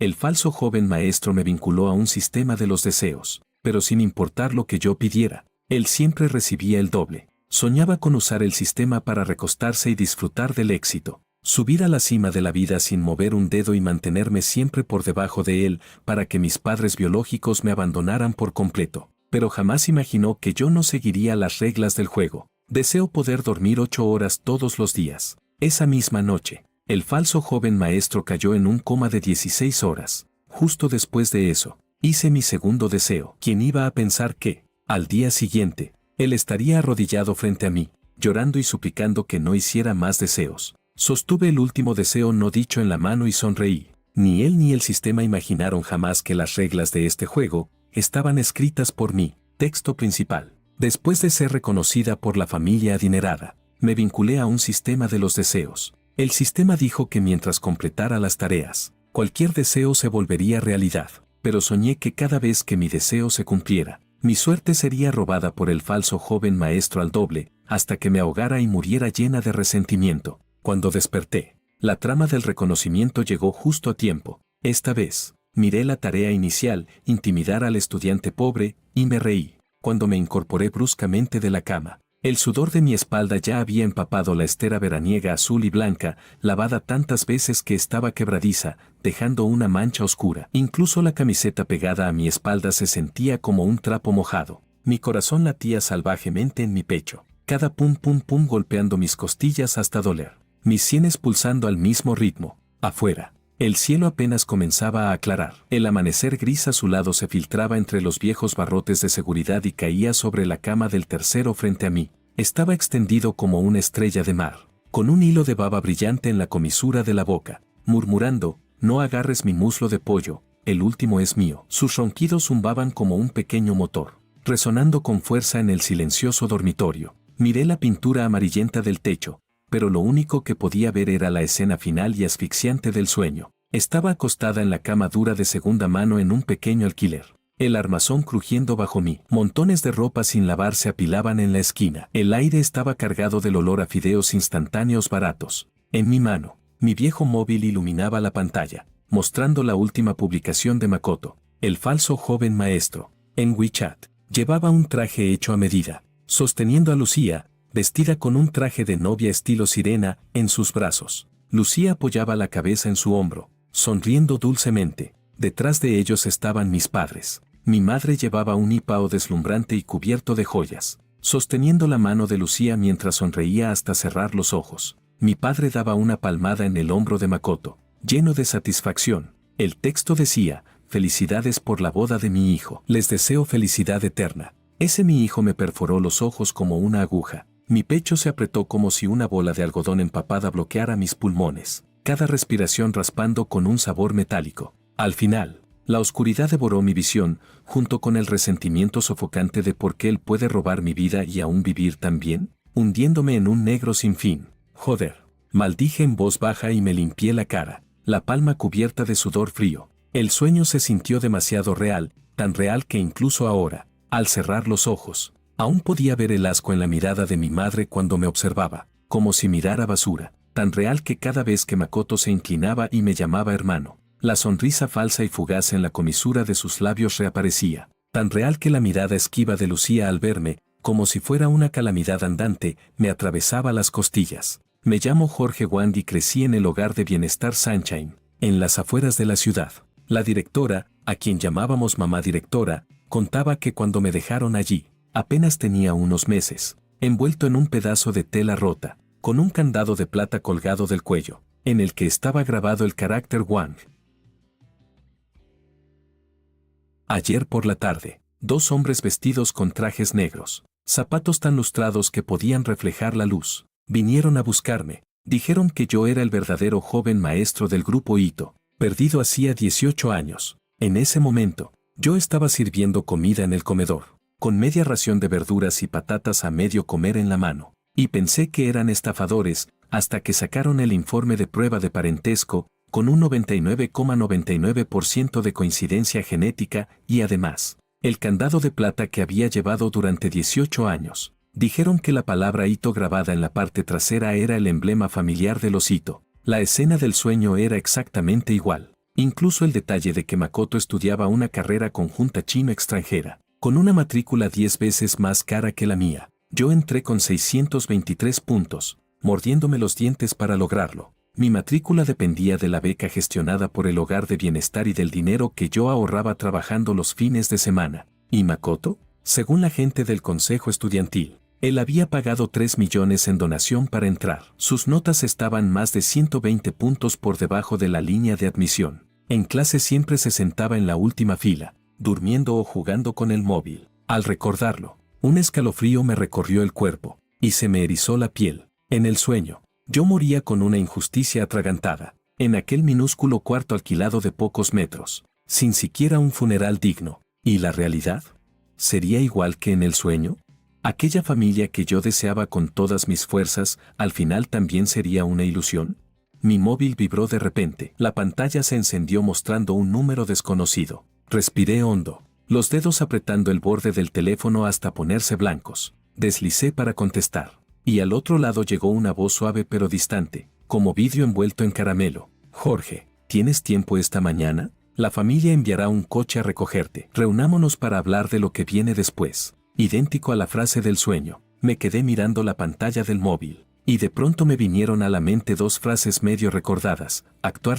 El falso joven maestro me vinculó a un sistema de los deseos, pero sin importar lo que yo pidiera, él siempre recibía el doble. Soñaba con usar el sistema para recostarse y disfrutar del éxito, subir a la cima de la vida sin mover un dedo y mantenerme siempre por debajo de él para que mis padres biológicos me abandonaran por completo. Pero jamás imaginó que yo no seguiría las reglas del juego. Deseo poder dormir 8 horas todos los días. Esa misma noche, el falso joven maestro cayó en un coma de 16 horas. Justo después de eso, hice mi segundo deseo. ¿Quién iba a pensar que, al día siguiente, él estaría arrodillado frente a mí, llorando y suplicando que no hiciera más deseos? Sostuve el último deseo no dicho en la mano y sonreí. Ni él ni el sistema imaginaron jamás que las reglas de este juego estaban escritas por mí. Texto principal. Después de ser reconocida por la familia adinerada, me vinculé a un sistema de los deseos. El sistema dijo que mientras completara las tareas, cualquier deseo se volvería realidad, pero soñé que cada vez que mi deseo se cumpliera, mi suerte sería robada por el falso joven maestro al doble, hasta que me ahogara y muriera llena de resentimiento. Cuando desperté, la trama del reconocimiento llegó justo a tiempo. Esta vez, miré la tarea inicial, intimidar al estudiante pobre, y me reí. Cuando me incorporé bruscamente de la cama, el sudor de mi espalda ya había empapado la estera veraniega azul y blanca, lavada tantas veces que estaba quebradiza, dejando una mancha oscura. Incluso la camiseta pegada a mi espalda se sentía como un trapo mojado. Mi corazón latía salvajemente en mi pecho, cada pum pum pum golpeando mis costillas hasta doler, mis sienes pulsando al mismo ritmo. Afuera, el cielo apenas comenzaba a aclarar. El amanecer gris azulado se filtraba entre los viejos barrotes de seguridad y caía sobre la cama del tercero frente a mí. Estaba extendido como una estrella de mar, con un hilo de baba brillante en la comisura de la boca, murmurando: no agarres mi muslo de pollo, el último es mío. Sus ronquidos zumbaban como un pequeño motor, resonando con fuerza en el silencioso dormitorio. Miré la pintura amarillenta del techo, pero lo único que podía ver era la escena final y asfixiante del sueño. Estaba acostada en la cama dura de segunda mano en un pequeño alquiler, el armazón crujiendo bajo mí. Montones de ropa sin lavar se apilaban en la esquina. El aire estaba cargado del olor a fideos instantáneos baratos. En mi mano, mi viejo móvil iluminaba la pantalla, mostrando la última publicación de Makoto, el falso joven maestro. En WeChat, llevaba un traje hecho a medida, sosteniendo a Lucía, vestida con un traje de novia estilo sirena, en sus brazos. Lucía apoyaba la cabeza en su hombro, sonriendo dulcemente. Detrás de ellos estaban mis padres. Mi madre llevaba un hipao deslumbrante y cubierto de joyas, sosteniendo la mano de Lucía mientras sonreía hasta cerrar los ojos. Mi padre daba una palmada en el hombro de Makoto, lleno de satisfacción. El texto decía: felicidades por la boda de mi hijo. Les deseo felicidad eterna. Ese mi hijo me perforó los ojos como una aguja. Mi pecho se apretó como si una bola de algodón empapada bloqueara mis pulmones, cada respiración raspando con un sabor metálico. Al final, la oscuridad devoró mi visión, junto con el resentimiento sofocante de por qué él puede robar mi vida y aún vivir tan bien, hundiéndome en un negro sin fin. Joder, maldije en voz baja y me limpié la cara, la palma cubierta de sudor frío. El sueño se sintió demasiado real, tan real que incluso ahora, al cerrar los ojos, aún podía ver el asco en la mirada de mi madre cuando me observaba, como si mirara basura, tan real que cada vez que Makoto se inclinaba y me llamaba hermano, la sonrisa falsa y fugaz en la comisura de sus labios reaparecía, tan real que la mirada esquiva de Lucía al verme, como si fuera una calamidad andante, me atravesaba las costillas. Me llamo Jorge Wang y crecí en el hogar de Bienestar Sunshine, en las afueras de la ciudad. La directora, a quien llamábamos mamá directora, contaba que cuando me dejaron allí, apenas tenía unos meses, envuelto en un pedazo de tela rota, con un candado de plata colgado del cuello, en el que estaba grabado el carácter Wang. Ayer por la tarde, 2 hombres vestidos con trajes negros, zapatos tan lustrados que podían reflejar la luz, vinieron a buscarme. Dijeron que yo era el verdadero joven maestro del grupo Ito, perdido hacía 18 años. En ese momento, yo estaba sirviendo comida en el comedor, con media ración de verduras y patatas a medio comer en la mano, y pensé que eran estafadores, hasta que sacaron el informe de prueba de parentesco, con un 99,99% de coincidencia genética, y además, el candado de plata que había llevado durante 18 años. Dijeron que la palabra Ito grabada en la parte trasera era el emblema familiar de los Ito. La escena del sueño era exactamente igual. Incluso el detalle de que Makoto estudiaba una carrera conjunta chino-extranjera, con una matrícula 10 veces más cara que la mía. Yo entré con 623 puntos, mordiéndome los dientes para lograrlo. Mi matrícula dependía de la beca gestionada por el Hogar de Bienestar y del dinero que yo ahorraba trabajando los fines de semana. ¿Y Makoto? Según la gente del consejo estudiantil, él había pagado 3 millones en donación para entrar. Sus notas estaban más de 120 puntos por debajo de la línea de admisión. En clase siempre se sentaba en la última fila, durmiendo o jugando con el móvil. Al recordarlo, un escalofrío me recorrió el cuerpo, y se me erizó la piel. En el sueño, yo moría con una injusticia atragantada, en aquel minúsculo cuarto alquilado de pocos metros, sin siquiera un funeral digno. ¿Y la realidad? ¿Sería igual que en el sueño? ¿Aquella familia que yo deseaba con todas mis fuerzas, al final también sería una ilusión? Mi móvil vibró de repente. La pantalla se encendió mostrando un número desconocido. Respiré hondo, los dedos apretando el borde del teléfono hasta ponerse blancos. Deslicé para contestar. Y al otro lado llegó una voz suave pero distante, como vidrio envuelto en caramelo. Jorge, ¿tienes tiempo esta mañana? La familia enviará un coche a recogerte. Reunámonos para hablar de lo que viene después. Idéntico a la frase del sueño, me quedé mirando la pantalla del móvil, y de pronto me vinieron a la mente dos frases medio recordadas: actuar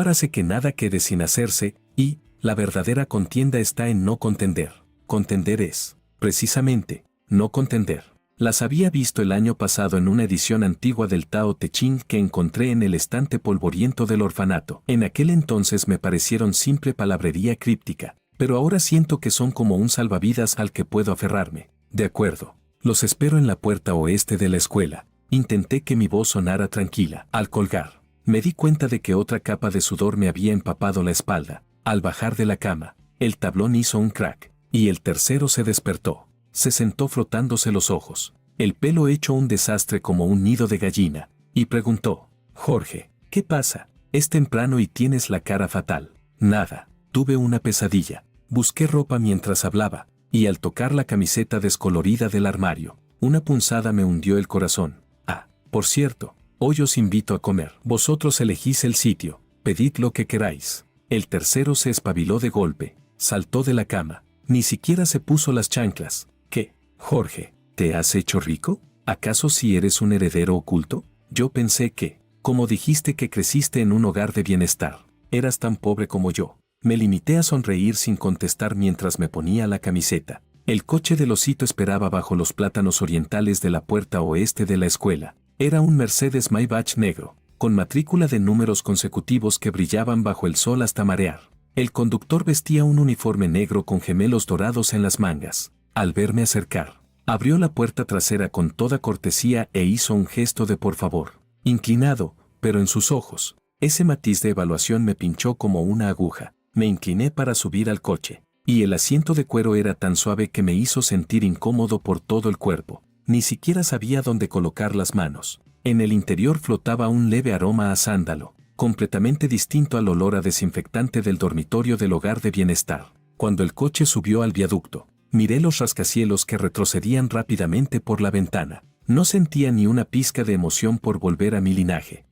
hace que nada quede sin hacerse, y la verdadera contienda está en no contender. Contender es, precisamente, no contender. Las había visto el año pasado en una edición antigua del Tao Te Ching que encontré en el estante polvoriento del orfanato. En aquel entonces me parecieron simple palabrería críptica, pero ahora siento que son como un salvavidas al que puedo aferrarme. De acuerdo. Los espero en la puerta oeste de la escuela. Intenté que mi voz sonara tranquila. Al colgar, me di cuenta de que otra capa de sudor me había empapado la espalda. Al bajar de la cama, el tablón hizo un crack, y el tercero se despertó. Se sentó frotándose los ojos, el pelo hecho un desastre como un nido de gallina, y preguntó: Jorge, ¿qué pasa? Es temprano y tienes la cara fatal. Nada. Tuve una pesadilla. Busqué ropa mientras hablaba, y al tocar la camiseta descolorida del armario, una punzada me hundió el corazón. Ah, por cierto, hoy os invito a comer. Vosotros elegís el sitio, pedid lo que queráis. El tercero se espabiló de golpe, saltó de la cama, ni siquiera se puso las chanclas. ¿Qué, Jorge, te has hecho rico? ¿Acaso si eres un heredero oculto? Yo pensé que, como dijiste que creciste en un hogar de bienestar, eras tan pobre como yo. Me limité a sonreír sin contestar mientras me ponía la camiseta. El coche del osito esperaba bajo los plátanos orientales de la puerta oeste de la escuela. Era un Mercedes Maybach negro, con matrícula de números consecutivos que brillaban bajo el sol hasta marear. El conductor vestía un uniforme negro con gemelos dorados en las mangas. Al verme acercar, abrió la puerta trasera con toda cortesía e hizo un gesto de por favor. Inclinado, pero en sus ojos, ese matiz de evaluación me pinchó como una aguja. Me incliné para subir al coche, y el asiento de cuero era tan suave que me hizo sentir incómodo por todo el cuerpo. Ni siquiera sabía dónde colocar las manos. En el interior flotaba un leve aroma a sándalo, completamente distinto al olor a desinfectante del dormitorio del Hogar de Bienestar. Cuando el coche subió al viaducto, miré los rascacielos que retrocedían rápidamente por la ventana. No sentía ni una pizca de emoción por volver a mi linaje.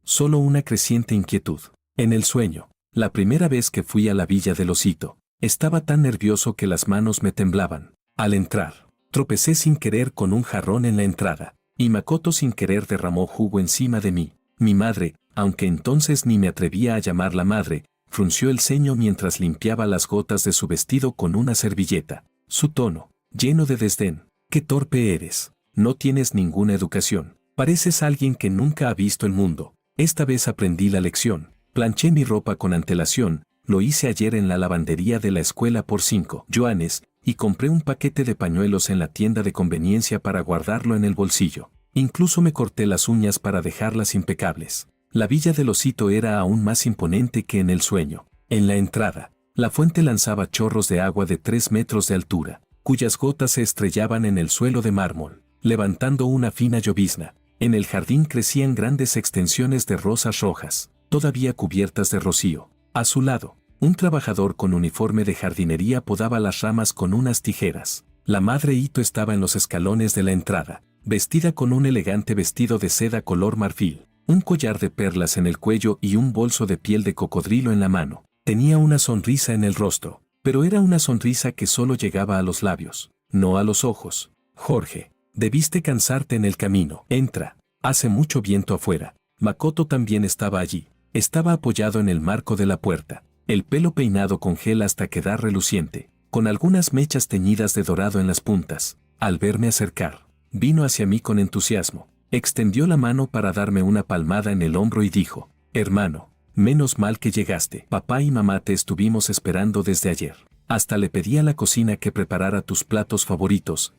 Solo una creciente inquietud. En el sueño, la primera vez que fui a la Villa del Osito, estaba tan nervioso que las manos me temblaban. Al entrar, tropecé sin querer con un jarrón en la entrada, y Makoto sin querer derramó jugo encima de mí. Mi madre, aunque entonces ni me atrevía a llamarla madre, frunció el ceño mientras limpiaba las gotas de su vestido con una servilleta. Su tono, lleno de desdén: «¡Qué torpe eres! No tienes ninguna educación. Pareces alguien que nunca ha visto el mundo». Esta vez aprendí la lección. Planché mi ropa con antelación, lo hice ayer en la lavandería de la escuela por 5 yuanes, y compré un paquete de pañuelos en la tienda de conveniencia para guardarlo en el bolsillo. Incluso me corté las uñas para dejarlas impecables. La Villa del Osito era aún más imponente que en el sueño. En la entrada, la fuente lanzaba chorros de agua de 3 metros de altura, cuyas gotas se estrellaban en el suelo de mármol, levantando una fina llovizna. En el jardín crecían grandes extensiones de rosas rojas, todavía cubiertas de rocío. A su lado, un trabajador con uniforme de jardinería podaba las ramas con unas tijeras. La madre Ito estaba en los escalones de la entrada, vestida con un elegante vestido de seda color marfil. un collar de perlas en el cuello y un bolso de piel de cocodrilo en la mano. Tenía una sonrisa en el rostro, pero era una sonrisa que solo llegaba a los labios, no a los ojos. Jorge, debiste cansarte en el camino. Entra. Hace mucho viento afuera. Makoto también estaba allí. Estaba apoyado en el marco de la puerta, el pelo peinado con gel hasta quedar reluciente, con algunas mechas teñidas de dorado en las puntas. Al verme acercar, vino hacia mí con entusiasmo. Extendió la mano para darme una palmada en el hombro y dijo: hermano, menos mal que llegaste. Papá y mamá te estuvimos esperando desde ayer. Hasta le pedí a la cocina que preparara tus platos favoritos.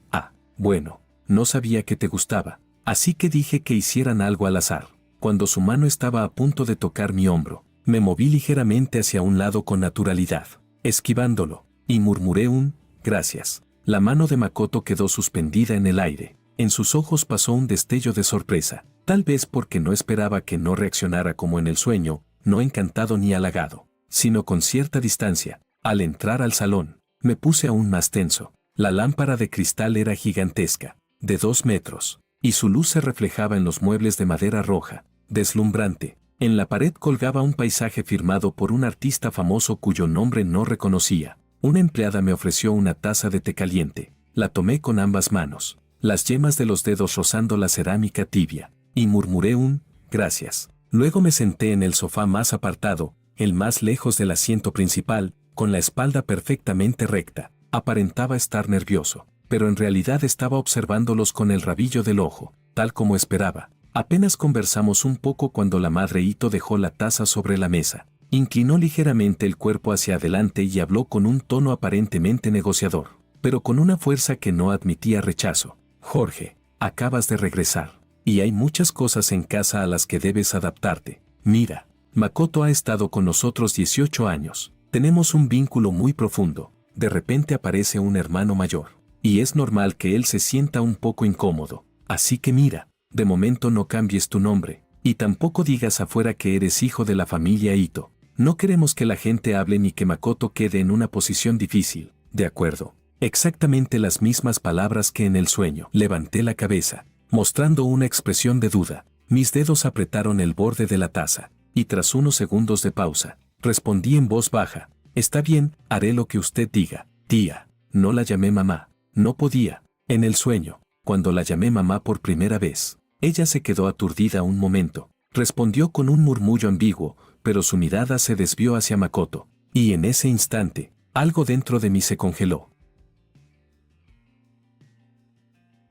Bueno, no sabía que te gustaba, así que dije que hicieran algo al azar. Cuando su mano estaba a punto de tocar mi hombro, me moví ligeramente hacia un lado con naturalidad, esquivándolo, y murmuré un gracias. La mano de Makoto quedó suspendida en el aire. En sus ojos pasó un destello de sorpresa, tal vez porque no esperaba que no reaccionara como en el sueño, no encantado ni halagado, sino con cierta distancia. Al entrar al salón, me puse aún más tenso. La lámpara de cristal era gigantesca, de 2 metros, y su luz se reflejaba en los muebles de madera roja, deslumbrante. En la pared colgaba un paisaje firmado por un artista famoso cuyo nombre no reconocía. Una empleada me ofreció una taza de té caliente. La tomé con ambas manos, las yemas de los dedos rozando la cerámica tibia, y murmuré un gracias. Luego me senté en el sofá más apartado, el más lejos del asiento principal, con la espalda perfectamente recta. Aparentaba estar nervioso, pero en realidad estaba observándolos con el rabillo del ojo, tal como esperaba. Apenas conversamos un poco cuando la madre Ito dejó la taza sobre la mesa. Inclinó ligeramente el cuerpo hacia adelante y habló con un tono aparentemente negociador, pero con una fuerza que no admitía rechazo. Jorge, acabas de regresar, y hay muchas cosas en casa a las que debes adaptarte. Mira, Makoto ha estado con nosotros 18 años. Tenemos un vínculo muy profundo. De repente aparece un hermano mayor, y es normal que él se sienta un poco incómodo. Así que mira, de momento no cambies tu nombre, y tampoco digas afuera que eres hijo de la familia Ito. No queremos que la gente hable ni que Makoto quede en una posición difícil. ¿De acuerdo? Exactamente las mismas palabras que en el sueño. Levanté la cabeza, mostrando una expresión de duda. Mis dedos apretaron el borde de la taza, y tras unos segundos de pausa, respondí en voz baja: está bien, haré lo que usted diga. Tía, no la llamé mamá. No podía. En el sueño, cuando la llamé mamá por primera vez, ella se quedó aturdida un momento. Respondió con un murmullo ambiguo, pero su mirada se desvió hacia Makoto, y en ese instante, algo dentro de mí se congeló.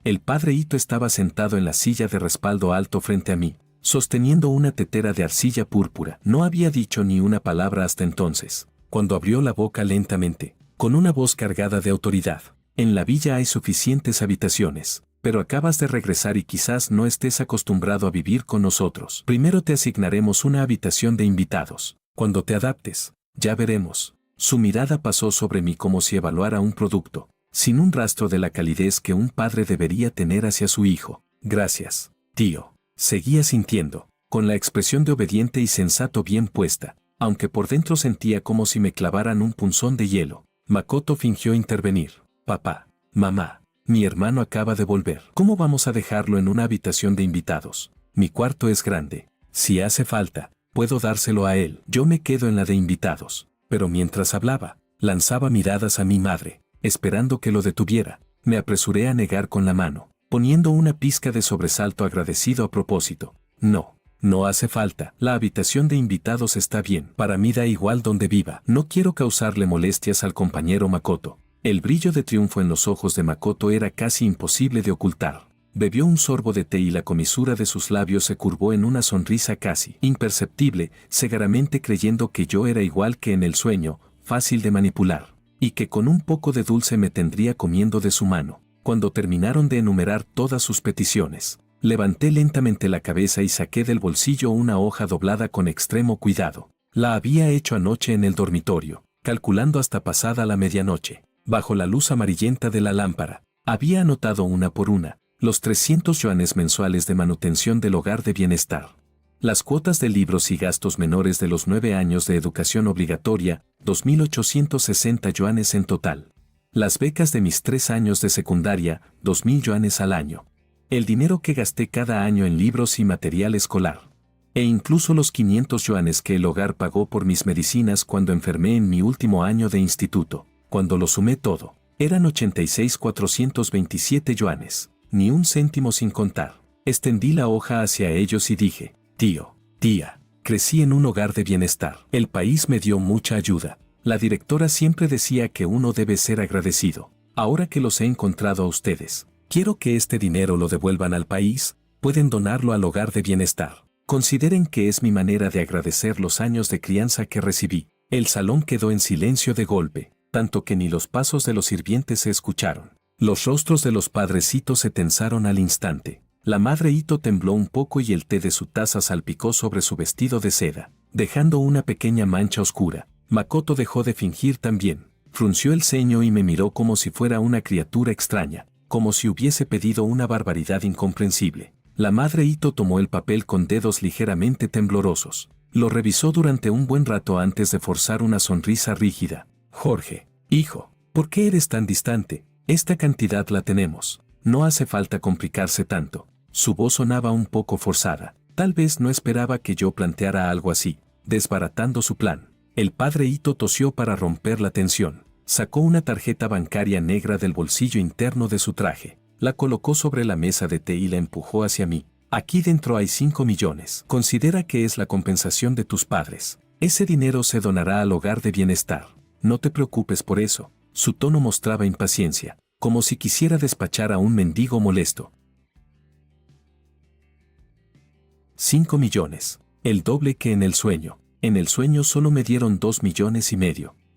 El padre Ito estaba sentado en la silla de respaldo alto frente a mí, sosteniendo una tetera de arcilla púrpura. No había dicho ni una palabra hasta entonces, cuando abrió la boca lentamente, con una voz cargada de autoridad. En la villa hay suficientes habitaciones, pero acabas de regresar y quizás no estés acostumbrado a vivir con nosotros. Primero te asignaremos una habitación de invitados. Cuando te adaptes, ya veremos. Su mirada pasó sobre mí como si evaluara un producto, sin un rastro de la calidez que un padre debería tener hacia su hijo. Gracias, tío. Seguía sintiendo, con la expresión de obediente y sensato bien puesta, aunque por dentro sentía como si me clavaran un punzón de hielo. Makoto fingió intervenir. Papá, mamá, mi hermano acaba de volver. ¿Cómo vamos a dejarlo en una habitación de invitados? Mi cuarto es grande. Si hace falta, puedo dárselo a él. Yo me quedo en la de invitados. Pero mientras hablaba, lanzaba miradas a mi madre, esperando que lo detuviera. Me apresuré a negar con la mano, poniendo una pizca de sobresalto agradecido a propósito. No, no hace falta. La habitación de invitados está bien. Para mí da igual donde viva. No quiero causarle molestias al compañero Makoto. El brillo de triunfo en los ojos de Makoto era casi imposible de ocultar. Bebió un sorbo de té y la comisura de sus labios se curvó en una sonrisa casi imperceptible, cegaramente creyendo que yo era igual que en el sueño, fácil de manipular, y que con un poco de dulce me tendría comiendo de su mano. Cuando terminaron de enumerar todas sus peticiones, levanté lentamente la cabeza y saqué del bolsillo una hoja doblada con extremo cuidado. La había hecho anoche en el dormitorio, calculando hasta pasada la medianoche. Bajo la luz amarillenta de la lámpara, había anotado una por una los 300 yuanes mensuales de manutención del hogar de bienestar, las cuotas de libros y gastos menores de los 9 años de educación obligatoria, 2.860 yuanes en total, las becas de mis 3 años de secundaria, 2.000 yuanes al año, el dinero que gasté cada año en libros y material escolar, E incluso los 500 yuanes que el hogar pagó por mis medicinas cuando enfermé en mi último año de instituto. Cuando lo sumé todo, eran 86,427 yuanes, ni un céntimo sin contar. Extendí la hoja hacia ellos y dije, tío, tía, crecí en un hogar de bienestar. El país me dio mucha ayuda. La directora siempre decía que uno debe ser agradecido. Ahora que los he encontrado a ustedes, quiero que este dinero lo devuelvan al país, pueden donarlo al hogar de bienestar. Consideren que es mi manera de agradecer los años de crianza que recibí. El salón quedó en silencio de golpe, tanto que ni los pasos de los sirvientes se escucharon. Los rostros de los padrecitos se tensaron al instante. La madre Ito tembló un poco y el té de su taza salpicó sobre su vestido de seda, dejando una pequeña mancha oscura. Makoto dejó de fingir también. Frunció el ceño y me miró como si fuera una criatura extraña, como si hubiese pedido una barbaridad incomprensible. La madre Ito tomó el papel con dedos ligeramente temblorosos. Lo revisó durante un buen rato antes de forzar una sonrisa rígida. Jorge, hijo, ¿por qué eres tan distante? Esta cantidad la tenemos. No hace falta complicarse tanto. Su voz sonaba un poco forzada. Tal vez no esperaba que yo planteara algo así, desbaratando su plan. El padre Ito tosió para romper la tensión. Sacó una tarjeta bancaria negra del bolsillo interno de su traje. La colocó sobre la mesa de té y la empujó hacia mí. Aquí dentro hay 5 millones. Considera que es la compensación de tus padres. Ese dinero se donará al hogar de bienestar. No te preocupes por eso. Su tono mostraba impaciencia, como si quisiera despachar a un mendigo molesto. 5 millones. El doble que en el sueño. En el sueño solo me dieron 2,5 millones,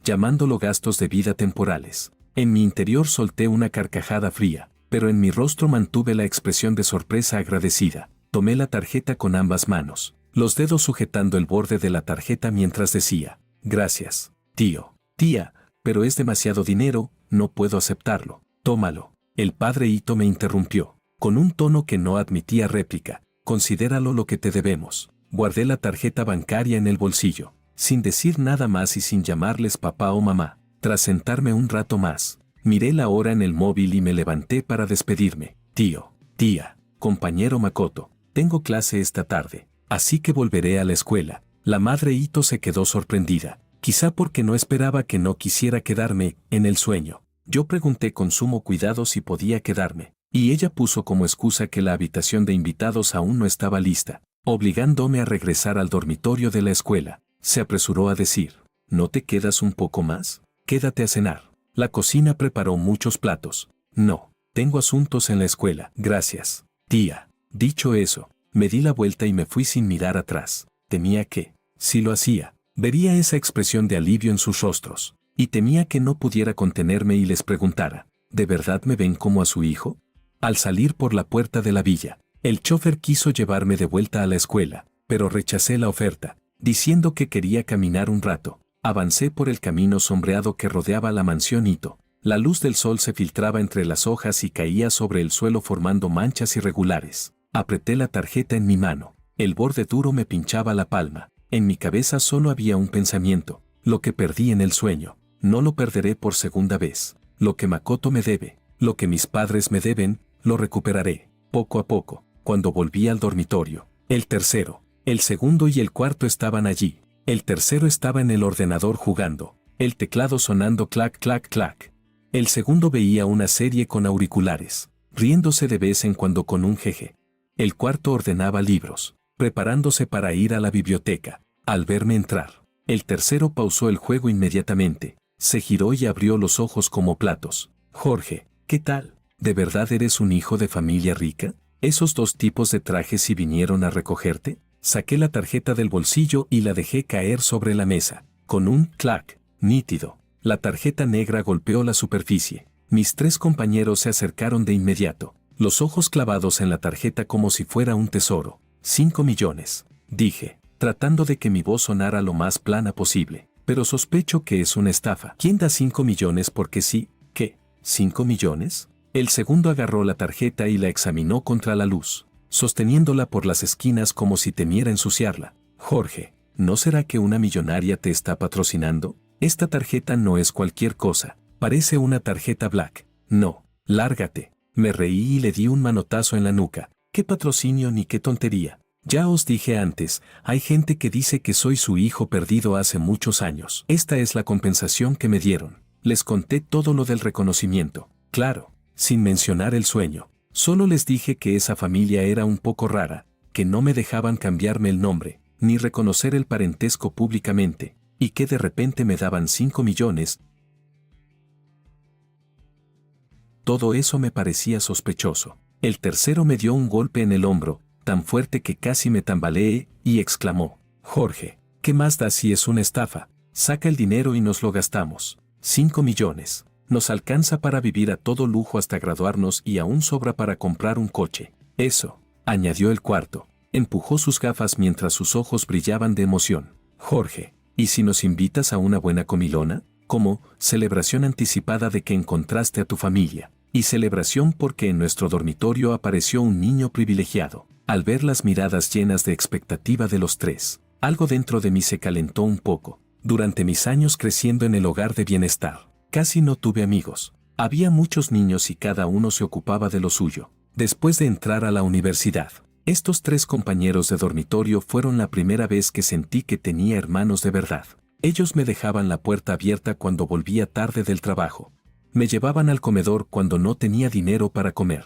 llamándolo gastos de vida temporales. En mi interior solté una carcajada fría, pero en mi rostro mantuve la expresión de sorpresa agradecida. Tomé la tarjeta con ambas manos, los dedos sujetando el borde de la tarjeta mientras decía, gracias, tío, tía, pero es demasiado dinero, no puedo aceptarlo. Tómalo. El padre Ito me interrumpió, con un tono que no admitía réplica. Considéralo lo que te debemos. Guardé la tarjeta bancaria en el bolsillo, sin decir nada más y sin llamarles papá o mamá. Tras sentarme un rato más, miré la hora en el móvil y me levanté para despedirme. Tío, tía, compañero Makoto, tengo clase esta tarde, así que volveré a la escuela. La madre Ito se quedó sorprendida, quizá porque no esperaba que no quisiera quedarme en el sueño. Yo pregunté con sumo cuidado si podía quedarme, y ella puso como excusa que la habitación de invitados aún no estaba lista, obligándome a regresar al dormitorio de la escuela. Se apresuró a decir, ¿no te quedas un poco más? Quédate a cenar. La cocina preparó muchos platos. No, tengo asuntos en la escuela. Gracias, tía. Dicho eso, me di la vuelta y me fui sin mirar atrás. Temía que, si lo hacía, vería esa expresión de alivio en sus rostros, y temía que no pudiera contenerme y les preguntara, ¿de verdad me ven como a su hijo? Al salir por la puerta de la villa, el chofer quiso llevarme de vuelta a la escuela, pero rechacé la oferta, diciendo que quería caminar un rato. Avancé por el camino sombreado que rodeaba la mansión Ito. La luz del sol se filtraba entre las hojas y caía sobre el suelo formando manchas irregulares. Apreté la tarjeta en mi mano. El borde duro me pinchaba la palma. En mi cabeza solo había un pensamiento. Lo que perdí en el sueño, no lo perderé por segunda vez. Lo que Makoto me debe, lo que mis padres me deben, lo recuperaré, poco a poco. Cuando volví al dormitorio, el tercero, el segundo y el cuarto estaban allí. El tercero estaba en el ordenador jugando, el teclado sonando clac clac clac. El segundo veía una serie con auriculares, riéndose de vez en cuando con un jeje. El cuarto ordenaba libros, preparándose para ir a la biblioteca. Al verme entrar, el tercero pausó el juego inmediatamente, se giró y abrió los ojos como platos. Jorge, ¿qué tal? ¿De verdad eres un hijo de familia rica? ¿Esos 2 tipos de trajes sí vinieron a recogerte? Saqué la tarjeta del bolsillo y la dejé caer sobre la mesa. Con un clac nítido, la tarjeta negra golpeó la superficie. Mis 3 compañeros se acercaron de inmediato, los ojos clavados en la tarjeta como si fuera un tesoro. 5 millones, dije, tratando de que mi voz sonara lo más plana posible. Pero sospecho que es una estafa. ¿Quién da 5 millones porque sí? ¿Qué? ¿5 millones? El segundo agarró la tarjeta y la examinó contra la luz, sosteniéndola por las esquinas como si temiera ensuciarla. Jorge, ¿no será que una millonaria te está patrocinando? Esta tarjeta no es cualquier cosa, parece una tarjeta Black. No, lárgate. Me reí y le di un manotazo en la nuca. ¿Qué patrocinio ni qué tontería? Ya os dije antes, hay gente que dice que soy su hijo perdido hace muchos años. Esta es la compensación que me dieron. Les conté todo lo del reconocimiento. Claro, sin mencionar el sueño. Solo les dije que esa familia era un poco rara, que no me dejaban cambiarme el nombre, ni reconocer el parentesco públicamente, y que de repente me daban 5 millones. Todo eso me parecía sospechoso. El tercero me dio un golpe en el hombro, tan fuerte que casi me tambaleé, y exclamó: Jorge, ¿qué más da si es una estafa? Saca el dinero y nos lo gastamos. 5 millones. Nos alcanza para vivir a todo lujo hasta graduarnos y aún sobra para comprar un coche. Eso, añadió el cuarto. Empujó sus gafas mientras sus ojos brillaban de emoción. Jorge, ¿y si nos invitas a una buena comilona? Como celebración anticipada de que encontraste a tu familia. Y celebración porque en nuestro dormitorio apareció un niño privilegiado. Al ver las miradas llenas de expectativa de los tres, algo dentro de mí se calentó un poco. Durante mis años creciendo en el hogar de bienestar, casi no tuve amigos. Había muchos niños y cada uno se ocupaba de lo suyo. Después de entrar a la universidad, estos 3 compañeros de dormitorio fueron la primera vez que sentí que tenía hermanos de verdad. Ellos me dejaban la puerta abierta cuando volvía tarde del trabajo. Me llevaban al comedor cuando no tenía dinero para comer.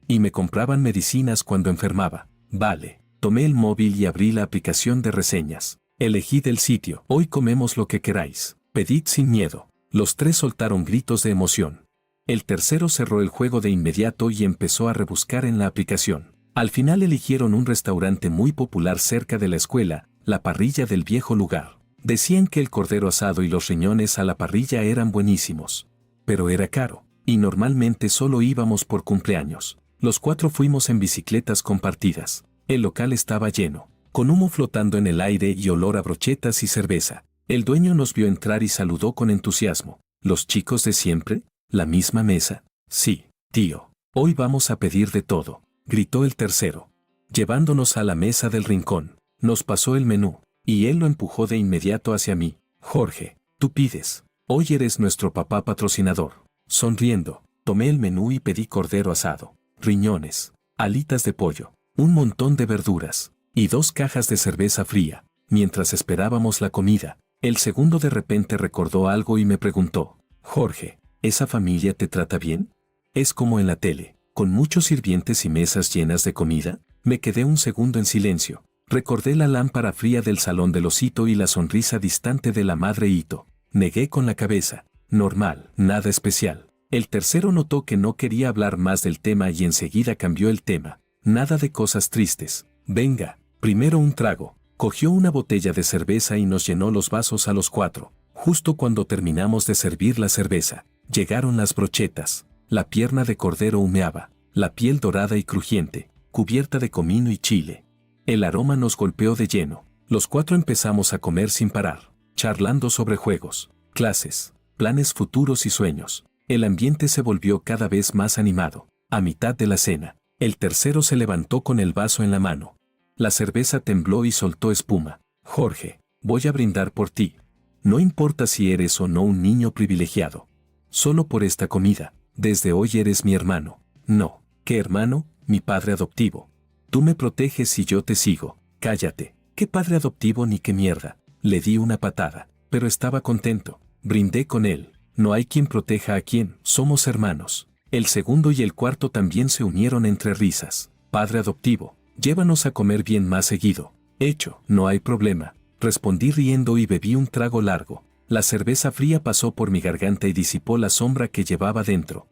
Y me compraban medicinas cuando enfermaba. Vale, tomé el móvil y abrí la aplicación de reseñas. Elegid el sitio. Hoy comemos lo que queráis. Pedid sin miedo. Los 3 soltaron gritos de emoción. El tercero cerró el juego de inmediato y empezó a rebuscar en la aplicación. Al final eligieron un restaurante muy popular cerca de la escuela, la Parrilla del Viejo Lugar. Decían que el cordero asado y los riñones a la parrilla eran buenísimos. Pero era caro, y normalmente solo íbamos por cumpleaños. Los 4 fuimos en bicicletas compartidas. El local estaba lleno, con humo flotando en el aire y olor a brochetas y cerveza. El dueño nos vio entrar y saludó con entusiasmo. ¿Los chicos de siempre? ¿La misma mesa? Sí, tío. Hoy vamos a pedir de todo, gritó el tercero. Llevándonos a la mesa del rincón, nos pasó el menú, y él lo empujó de inmediato hacia mí. Jorge, tú pides. Hoy eres nuestro papá patrocinador. Sonriendo, tomé el menú y pedí cordero asado, riñones, alitas de pollo, un montón de verduras, y 2 cajas de cerveza fría. Mientras esperábamos la comida, el segundo de repente recordó algo y me preguntó: Jorge, ¿esa familia te trata bien? ¿Es como en la tele, con muchos sirvientes y mesas llenas de comida? Me quedé un segundo en silencio. Recordé la lámpara fría del salón del osito y la sonrisa distante de la madre Ito. Negué con la cabeza. Normal, nada especial. El tercero notó que no quería hablar más del tema y enseguida cambió el tema. Nada de cosas tristes. Venga, primero un trago. Cogió una botella de cerveza y nos llenó los vasos a los 4. Justo cuando terminamos de servir la cerveza, llegaron las brochetas. La pierna de cordero humeaba, la piel dorada y crujiente, cubierta de comino y chile. El aroma nos golpeó de lleno. Los 4 empezamos a comer sin parar, charlando sobre juegos, clases, planes futuros y sueños. El ambiente se volvió cada vez más animado. A mitad de la cena, el tercero se levantó con el vaso en la mano. La cerveza tembló y soltó espuma. Jorge, voy a brindar por ti. No importa si eres o no un niño privilegiado. Solo por esta comida, desde hoy eres mi hermano. No, ¿qué hermano? Mi padre adoptivo. Tú me proteges y yo te sigo. Cállate. ¿Qué padre adoptivo ni qué mierda? Le di una patada, pero estaba contento. Brindé con él. No hay quien proteja a quien. Somos hermanos. El segundo y el cuarto también se unieron entre risas. Padre adoptivo, llévanos a comer bien más seguido. Hecho, no hay problema. Respondí riendo y bebí un trago largo. La cerveza fría pasó por mi garganta y disipó la sombra que llevaba dentro.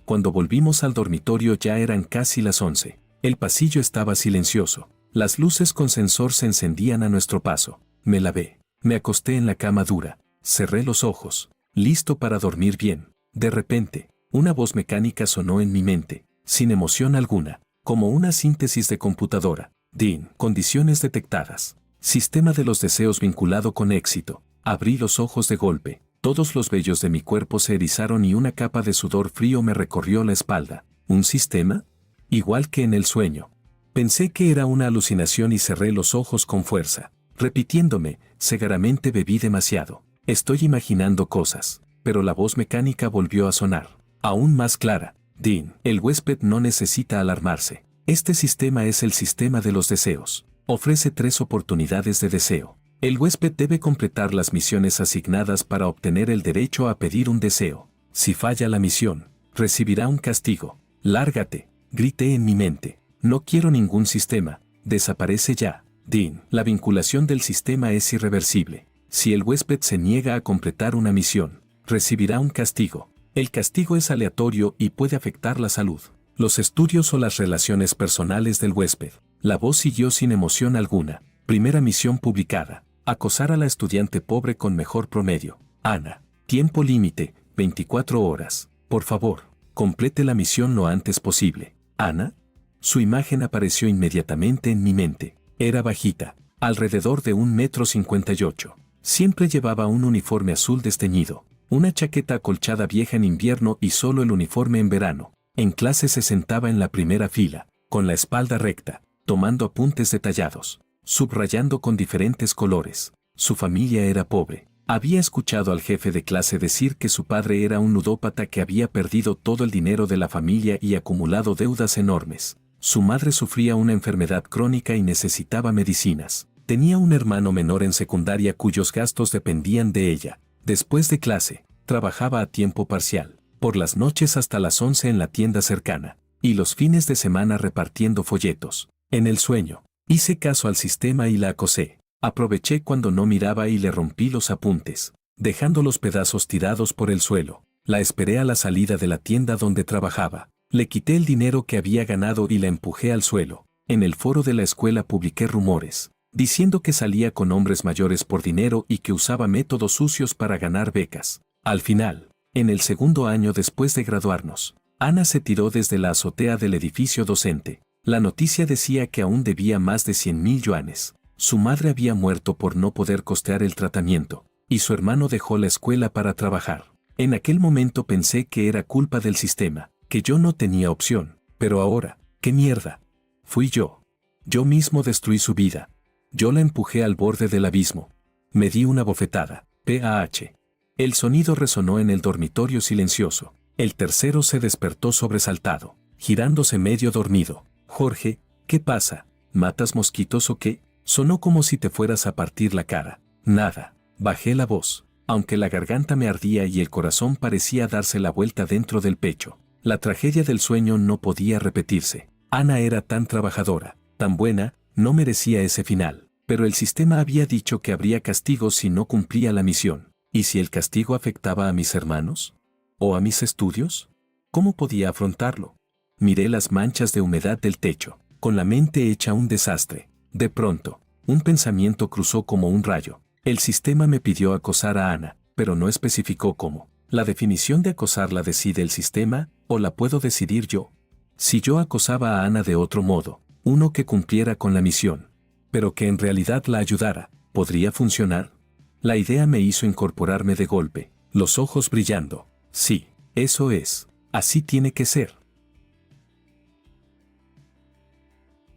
Cuando volvimos al dormitorio ya eran casi las 11. El pasillo estaba silencioso. Las luces con sensor se encendían a nuestro paso. Me lavé. Me acosté en la cama dura. Cerré los ojos, listo para dormir bien. De repente, una voz mecánica sonó en mi mente, sin emoción alguna, como una síntesis de computadora. DIN, condiciones detectadas. Sistema de los deseos vinculado con éxito. Abrí los ojos de golpe. Todos los vellos de mi cuerpo se erizaron y una capa de sudor frío me recorrió la espalda. ¿Un sistema? Igual que en el sueño. Pensé que era una alucinación y cerré los ojos con fuerza. Repitiéndome, cegaramente bebí demasiado. Estoy imaginando cosas. Pero la voz mecánica volvió a sonar. Aún más clara. DIN, el huésped no necesita alarmarse. Este sistema es el sistema de los deseos. Ofrece 3 oportunidades de deseo. El huésped debe completar las misiones asignadas para obtener el derecho a pedir un deseo. Si falla la misión, recibirá un castigo. Lárgate, grité en mi mente. No quiero ningún sistema. Desaparece ya. Dean. La vinculación del sistema es irreversible. Si el huésped se niega a completar una misión, recibirá un castigo. El castigo es aleatorio y puede afectar la salud, los estudios o las relaciones personales del huésped. La voz siguió sin emoción alguna. Primera misión publicada. Acosar a la estudiante pobre con mejor promedio. Ana. Tiempo límite, 24 horas. Por favor, complete la misión lo antes posible. Ana. Su imagen apareció inmediatamente en mi mente. Era bajita, alrededor de 1,58 m. Siempre llevaba un uniforme azul desteñido, una chaqueta acolchada vieja en invierno y solo el uniforme en verano. En clase se sentaba en la primera fila, con la espalda recta, tomando apuntes detallados, subrayando con diferentes colores. Su familia era pobre. Había escuchado al jefe de clase decir que su padre era un ludópata que había perdido todo el dinero de la familia y acumulado deudas enormes. Su madre sufría una enfermedad crónica y necesitaba medicinas. Tenía un hermano menor en secundaria cuyos gastos dependían de ella. Después de clase, trabajaba a tiempo parcial, por las noches hasta las 11 en la tienda cercana, y los fines de semana repartiendo folletos. En el sueño, hice caso al sistema y la acosé. Aproveché cuando no miraba y le rompí los apuntes, dejando los pedazos tirados por el suelo. La esperé a la salida de la tienda donde trabajaba. Le quité el dinero que había ganado y la empujé al suelo. En el foro de la escuela publiqué rumores, diciendo que salía con hombres mayores por dinero y que usaba métodos sucios para ganar becas. Al final, en el segundo año después de graduarnos, Ana se tiró desde la azotea del edificio docente. La noticia decía que aún debía más de 100,000 yuanes. Su madre había muerto por no poder costear el tratamiento, y su hermano dejó la escuela para trabajar. En aquel momento pensé que era culpa del sistema, que yo no tenía opción, pero ahora, ¿qué mierda? Fui yo. Yo mismo destruí su vida. Yo la empujé al borde del abismo. Me di una bofetada. PAH. El sonido resonó en el dormitorio silencioso. El tercero se despertó sobresaltado, girándose medio dormido. Jorge, ¿qué pasa? ¿Matas mosquitos o qué? Sonó como si te fueras a partir la cara. Nada. Bajé la voz, aunque la garganta me ardía y el corazón parecía darse la vuelta dentro del pecho. La tragedia del sueño no podía repetirse. Ana era tan trabajadora, tan buena, no merecía ese final. Pero el sistema había dicho que habría castigo si no cumplía la misión. ¿Y si el castigo afectaba a mis hermanos? ¿O a mis estudios? ¿Cómo podía afrontarlo? Miré las manchas de humedad del techo, con la mente hecha un desastre. De pronto, un pensamiento cruzó como un rayo. El sistema me pidió acosar a Ana, pero no especificó cómo. ¿La definición de acosar la decide el sistema, o la puedo decidir yo? Si yo acosaba a Ana de otro modo, uno que cumpliera con la misión, pero que en realidad la ayudara, ¿podría funcionar? La idea me hizo incorporarme de golpe, los ojos brillando. Sí, eso es. Así tiene que ser.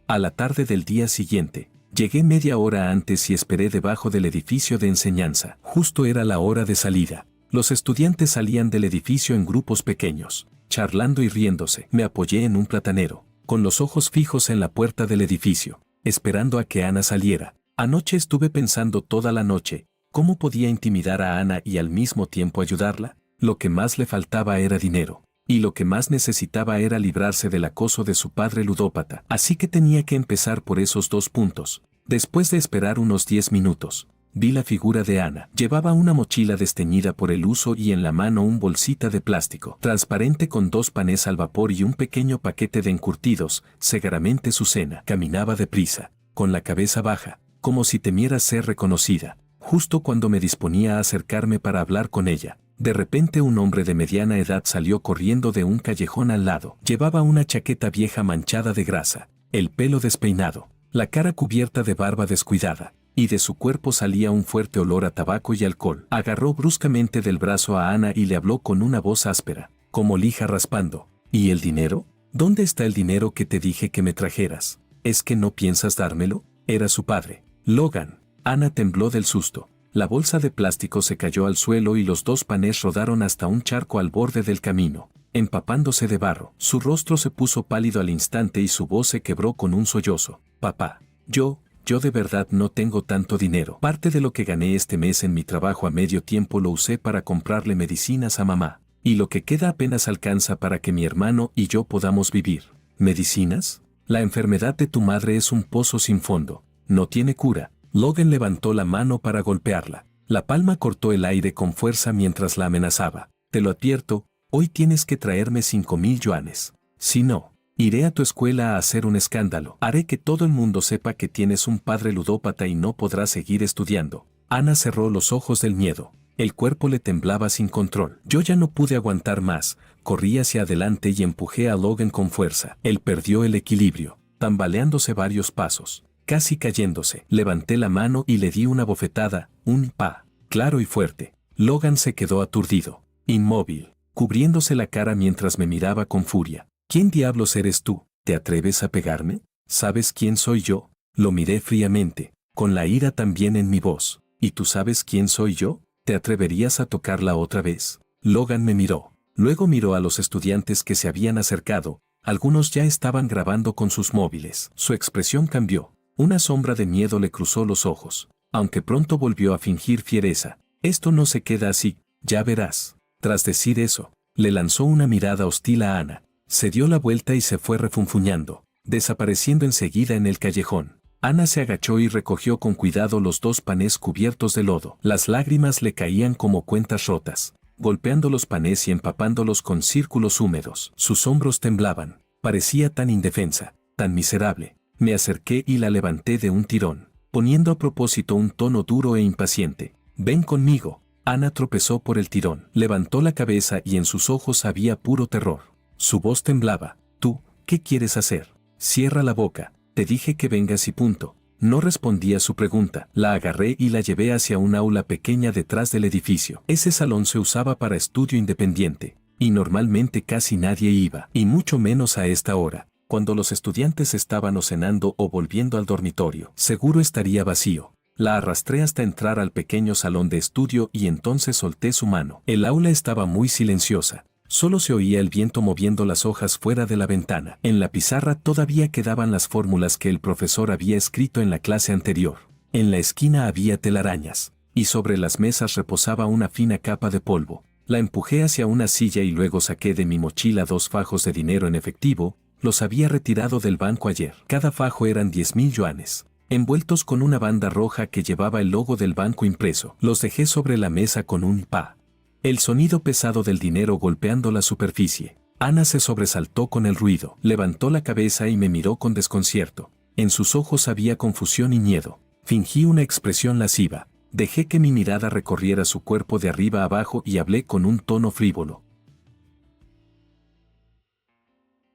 A la tarde del día siguiente, llegué media hora antes y esperé debajo del edificio de enseñanza. Justo era la hora de salida. Los estudiantes salían del edificio en grupos pequeños, charlando y riéndose. Me apoyé en un platanero, con los ojos fijos en la puerta del edificio, esperando a que Ana saliera. Anoche estuve pensando toda la noche, ¿cómo podía intimidar a Ana y al mismo tiempo ayudarla? Lo que más le faltaba era dinero. Y lo que más necesitaba era librarse del acoso de su padre ludópata. Así que tenía que empezar por esos 2 puntos. Después de esperar unos 10 minutos, vi la figura de Ana. Llevaba una mochila desteñida por el uso y en la mano un bolsita de plástico transparente con 2 panes al vapor y un pequeño paquete de encurtidos, seguramente su cena. Caminaba deprisa, con la cabeza baja, como si temiera ser reconocida. Justo cuando me disponía a acercarme para hablar con ella, de repente un hombre de mediana edad salió corriendo de un callejón al lado. Llevaba una chaqueta vieja manchada de grasa, el pelo despeinado, la cara cubierta de barba descuidada, y de su cuerpo salía un fuerte olor a tabaco y alcohol. Agarró bruscamente del brazo a Ana y le habló con una voz áspera, como lija raspando. ¿Y el dinero? ¿Dónde está el dinero que te dije que me trajeras? ¿Es que no piensas dármelo? Era su padre, Logan. Ana tembló del susto. La bolsa de plástico se cayó al suelo y los 2 panes rodaron hasta un charco al borde del camino. empapándose de barro. Su rostro se puso pálido al instante y su voz se quebró con un sollozo. Papá, yo de verdad no tengo tanto dinero. Parte de lo que gané este mes en mi trabajo a medio tiempo lo usé para comprarle medicinas a mamá. Y lo que queda apenas alcanza para que mi hermano y yo podamos vivir. ¿Medicinas? La enfermedad de tu madre es un pozo sin fondo. No tiene cura. Logan levantó la mano para golpearla. La palma cortó el aire con fuerza mientras la amenazaba. Te lo advierto, hoy tienes que traerme 5,000 yuanes. Si no, iré a tu escuela a hacer un escándalo. Haré que todo el mundo sepa que tienes un padre ludópata y no podrás seguir estudiando. Ana cerró los ojos del miedo. El cuerpo le temblaba sin control. Yo ya no pude aguantar más. Corrí hacia adelante y empujé a Logan con fuerza. Él perdió el equilibrio, tambaleándose varios pasos. Casi cayéndose, levanté la mano y le di una bofetada, un pa, claro y fuerte. Logan se quedó aturdido, inmóvil, cubriéndose la cara mientras me miraba con furia. ¿Quién diablos eres tú? ¿Te atreves a pegarme? ¿Sabes quién soy yo? Lo miré fríamente, con la ira también en mi voz. ¿Y tú sabes quién soy yo? ¿Te atreverías a tocarla otra vez? Logan me miró. Luego miró a los estudiantes que se habían acercado. Algunos ya estaban grabando con sus móviles. Su expresión cambió. Una sombra de miedo le cruzó los ojos, aunque pronto volvió a fingir fiereza. Esto no se queda así, ya verás. Tras decir eso, le lanzó una mirada hostil a Ana. Se dio la vuelta y se fue refunfuñando, desapareciendo enseguida en el callejón. Ana se agachó y recogió con cuidado los 2 panes cubiertos de lodo. Las lágrimas le caían como cuentas rotas, golpeando los panes y empapándolos con círculos húmedos. Sus hombros temblaban. Parecía tan indefensa, tan miserable. Me acerqué y la levanté de un tirón, poniendo a propósito un tono duro e impaciente. Ven conmigo. Ana tropezó por el tirón, levantó la cabeza y en sus ojos había puro terror. Su voz temblaba. ¿Tú, qué quieres hacer? Cierra la boca. Te dije que vengas y punto. No respondí a su pregunta. La agarré y la llevé hacia un aula pequeña detrás del edificio. Ese salón se usaba para estudio independiente, y normalmente casi nadie iba, y mucho menos a esta hora. Cuando los estudiantes estaban o cenando o volviendo al dormitorio, seguro estaría vacío. La arrastré hasta entrar al pequeño salón de estudio y entonces solté su mano. El aula estaba muy silenciosa. Solo se oía el viento moviendo las hojas fuera de la ventana. En la pizarra todavía quedaban las fórmulas que el profesor había escrito en la clase anterior. En la esquina había telarañas, y sobre las mesas reposaba una fina capa de polvo. La empujé hacia una silla y luego saqué de mi mochila 2 fajos de dinero en efectivo. Los había retirado del banco ayer. Cada fajo eran 10,000 yuanes, envueltos con una banda roja que llevaba el logo del banco impreso. Los dejé sobre la mesa con un pa. El sonido pesado del dinero golpeando la superficie. Ana se sobresaltó con el ruido, levantó la cabeza y me miró con desconcierto. En sus ojos había confusión y miedo. Fingí una expresión lasciva. Dejé que mi mirada recorriera su cuerpo de arriba a abajo y hablé con un tono frívolo.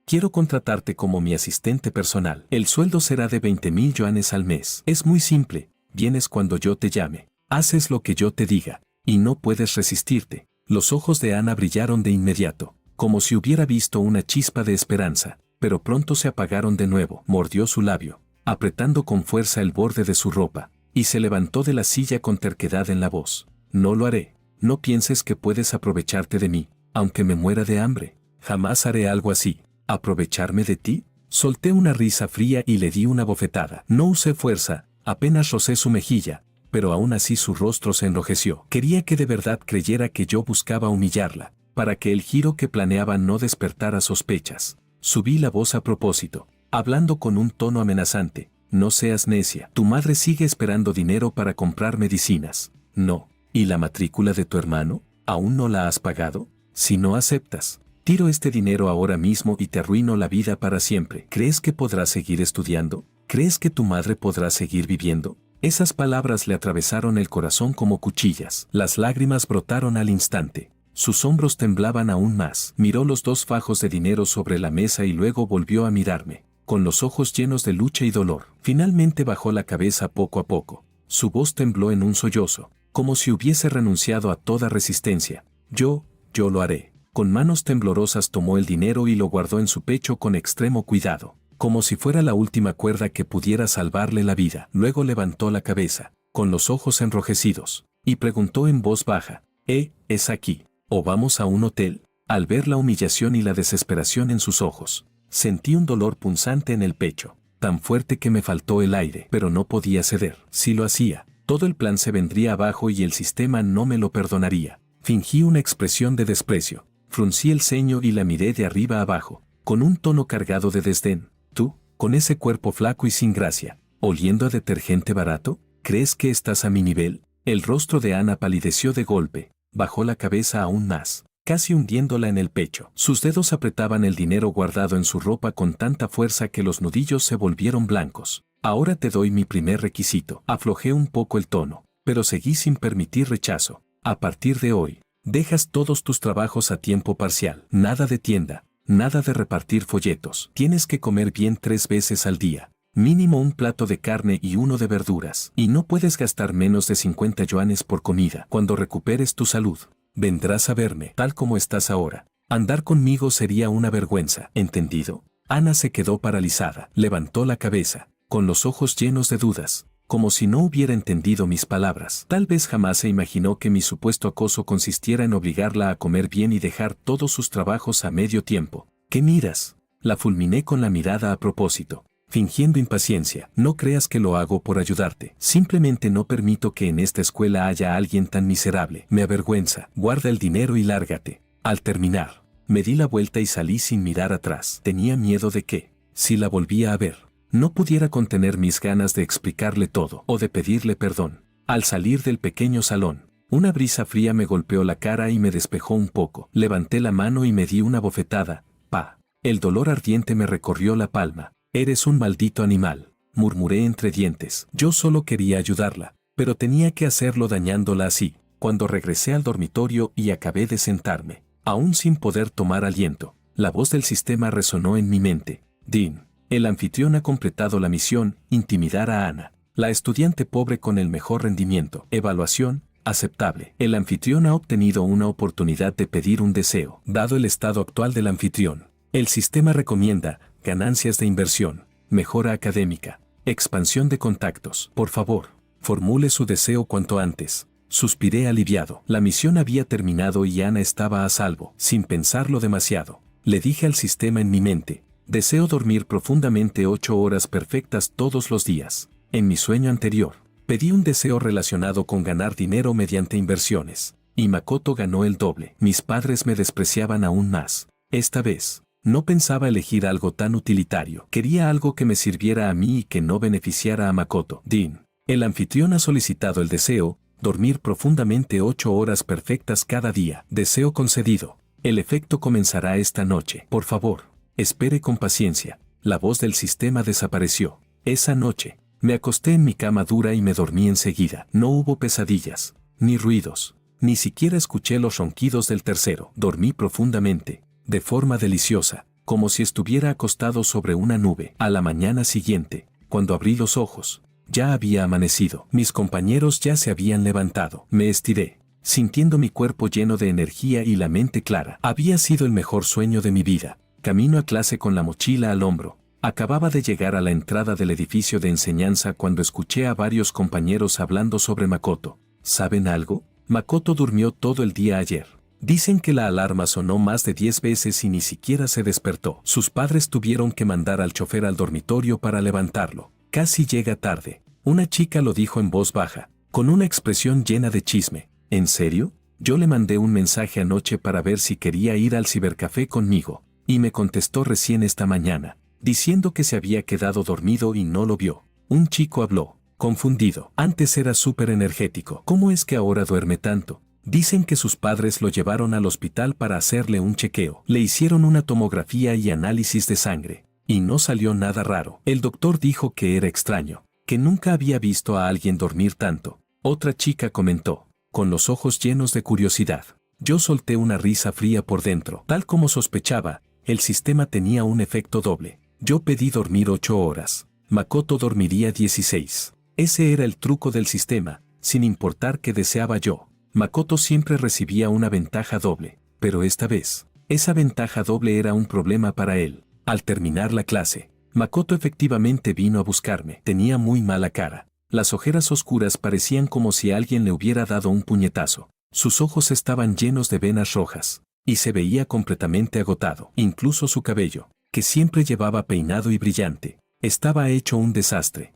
Quiero contratarte como mi asistente personal. El sueldo será de 20,000 yuanes al mes. Es muy simple. Vienes cuando yo te llame. Haces lo que yo te diga. Y no puedes resistirte. Los ojos de Ana brillaron de inmediato, como si hubiera visto una chispa de esperanza, pero pronto se apagaron de nuevo. Mordió su labio, apretando con fuerza el borde de su ropa, y se levantó de la silla con terquedad en la voz. No lo haré. No pienses que puedes aprovecharte de mí, aunque me muera de hambre. Jamás haré algo así. ¿Aprovecharme de ti? Solté una risa fría y le di una bofetada. No usé fuerza, apenas rocé su mejilla, pero aún así su rostro se enrojeció. Quería que de verdad creyera que yo buscaba humillarla, para que el giro que planeaba no despertara sospechas. Subí la voz a propósito, hablando con un tono amenazante. No seas necia. Tu madre sigue esperando dinero para comprar medicinas. No. ¿Y la matrícula de tu hermano? ¿Aún no la has pagado? Si no aceptas, tiro este dinero ahora mismo y te arruino la vida para siempre. ¿Crees que podrás seguir estudiando? ¿Crees que tu madre podrá seguir viviendo? Esas palabras le atravesaron el corazón como cuchillas. Las lágrimas brotaron al instante. Sus hombros temblaban aún más. Miró los 2 fajos de dinero sobre la mesa y luego volvió a mirarme, con los ojos llenos de lucha y dolor. Finalmente bajó la cabeza poco a poco. Su voz tembló en un sollozo, como si hubiese renunciado a toda resistencia. Yo lo haré. Con manos temblorosas tomó el dinero y lo guardó en su pecho con extremo cuidado, como si fuera la última cuerda que pudiera salvarle la vida. Luego levantó la cabeza, con los ojos enrojecidos, y preguntó en voz baja, ¿Es aquí? ¿O vamos a un hotel? Al ver la humillación y la desesperación en sus ojos, sentí un dolor punzante en el pecho, tan fuerte que me faltó el aire, pero no podía ceder. Si lo hacía, todo el plan se vendría abajo y el sistema no me lo perdonaría. Fingí una expresión de desprecio, fruncí el ceño y la miré de arriba abajo, con un tono cargado de desdén. ¿Tú, con ese cuerpo flaco y sin gracia, oliendo a detergente barato, crees que estás a mi nivel? El rostro de Ana palideció de golpe, bajó la cabeza aún más, casi hundiéndola en el pecho. Sus dedos apretaban el dinero guardado en su ropa con tanta fuerza que los nudillos se volvieron blancos. Ahora te doy mi primer requisito. Aflojé un poco el tono, pero seguí sin permitir rechazo. A partir de hoy, dejas todos tus trabajos a tiempo parcial. Nada de tienda, nada de repartir folletos. Tienes que comer bien 3 veces al día. Mínimo un plato de carne y uno de verduras. Y no puedes gastar menos de 50 yuanes por comida. Cuando recuperes tu salud, vendrás a verme, tal como estás ahora. Andar conmigo sería una vergüenza. ¿Entendido? Ana se quedó paralizada. Levantó la cabeza, con los ojos llenos de dudas, como si no hubiera entendido mis palabras. Tal vez jamás se imaginó que mi supuesto acoso consistiera en obligarla a comer bien y dejar todos sus trabajos a medio tiempo. ¿Qué miras? La fulminé con la mirada a propósito, fingiendo impaciencia. No creas que lo hago por ayudarte. Simplemente no permito que en esta escuela haya alguien tan miserable. Me avergüenza. Guarda el dinero y lárgate. Al terminar, me di la vuelta y salí sin mirar atrás. Tenía miedo de que, si la volvía a ver, no pudiera contener mis ganas de explicarle todo o de pedirle perdón. Al salir del pequeño salón, una brisa fría me golpeó la cara y me despejó un poco. Levanté la mano y me di una bofetada. ¡Pa! El dolor ardiente me recorrió la palma. Eres un maldito animal, murmuré entre dientes. Yo solo quería ayudarla, pero tenía que hacerlo dañándola así. Cuando regresé al dormitorio y acabé de sentarme, aún sin poder tomar aliento, la voz del sistema resonó en mi mente. Dean, el anfitrión ha completado la misión, intimidar a Ana, la estudiante pobre con el mejor rendimiento. Evaluación, aceptable. El anfitrión ha obtenido una oportunidad de pedir un deseo. Dado el estado actual del anfitrión, el sistema recomienda ganancias de inversión, mejora académica, expansión de contactos. Por favor, formule su deseo cuanto antes. Suspiré aliviado. La misión había terminado y Ana estaba a salvo. Sin pensarlo demasiado, le dije al sistema en mi mente: deseo dormir profundamente 8 horas perfectas todos los días. En mi sueño anterior, pedí un deseo relacionado con ganar dinero mediante inversiones, y Makoto ganó el doble. Mis padres me despreciaban aún más. Esta vez, no pensaba elegir algo tan utilitario. Quería algo que me sirviera a mí y que no beneficiara a Makoto. Dean, el anfitrión ha solicitado el deseo, dormir profundamente 8 horas perfectas cada día. Deseo concedido. El efecto comenzará esta noche. Por favor, espere con paciencia. La voz del sistema desapareció. Esa noche, me acosté en mi cama dura y me dormí enseguida. No hubo pesadillas, ni ruidos, ni siquiera escuché los ronquidos del tercero. Dormí profundamente, de forma deliciosa, como si estuviera acostado sobre una nube. A la mañana siguiente, cuando abrí los ojos, ya había amanecido. Mis compañeros ya se habían levantado. Me estiré, sintiendo mi cuerpo lleno de energía y la mente clara. Había sido el mejor sueño de mi vida. Camino a clase con la mochila al hombro. Acababa de llegar a la entrada del edificio de enseñanza cuando escuché a varios compañeros hablando sobre Makoto. ¿Saben algo? Makoto durmió todo el día ayer. Dicen que la alarma sonó más de 10 veces y ni siquiera se despertó. Sus padres tuvieron que mandar al chofer al dormitorio para levantarlo. Casi llega tarde. Una chica lo dijo en voz baja, con una expresión llena de chisme. ¿En serio? Yo le mandé un mensaje anoche para ver si quería ir al cibercafé conmigo, y me contestó recién esta mañana, diciendo que se había quedado dormido y no lo vio. Un chico habló, confundido. Antes era súper energético. ¿Cómo es que ahora duerme tanto? Dicen que sus padres lo llevaron al hospital para hacerle un chequeo. Le hicieron una tomografía y análisis de sangre, y no salió nada raro. El doctor dijo que era extraño, que nunca había visto a alguien dormir tanto. Otra chica comentó, con los ojos llenos de curiosidad. Yo solté una risa fría por dentro. Tal como sospechaba, el sistema tenía un efecto doble. Yo pedí dormir 8 horas. Makoto dormiría 16. Ese era el truco del sistema, sin importar qué deseaba yo. Makoto siempre recibía una ventaja doble, pero esta vez, esa ventaja doble era un problema para él. Al terminar la clase, Makoto efectivamente vino a buscarme. Tenía muy mala cara. Las ojeras oscuras parecían como si alguien le hubiera dado un puñetazo. Sus ojos estaban llenos de venas rojas. y se veía completamente agotado. Incluso su cabello, que siempre llevaba peinado y brillante, estaba hecho un desastre.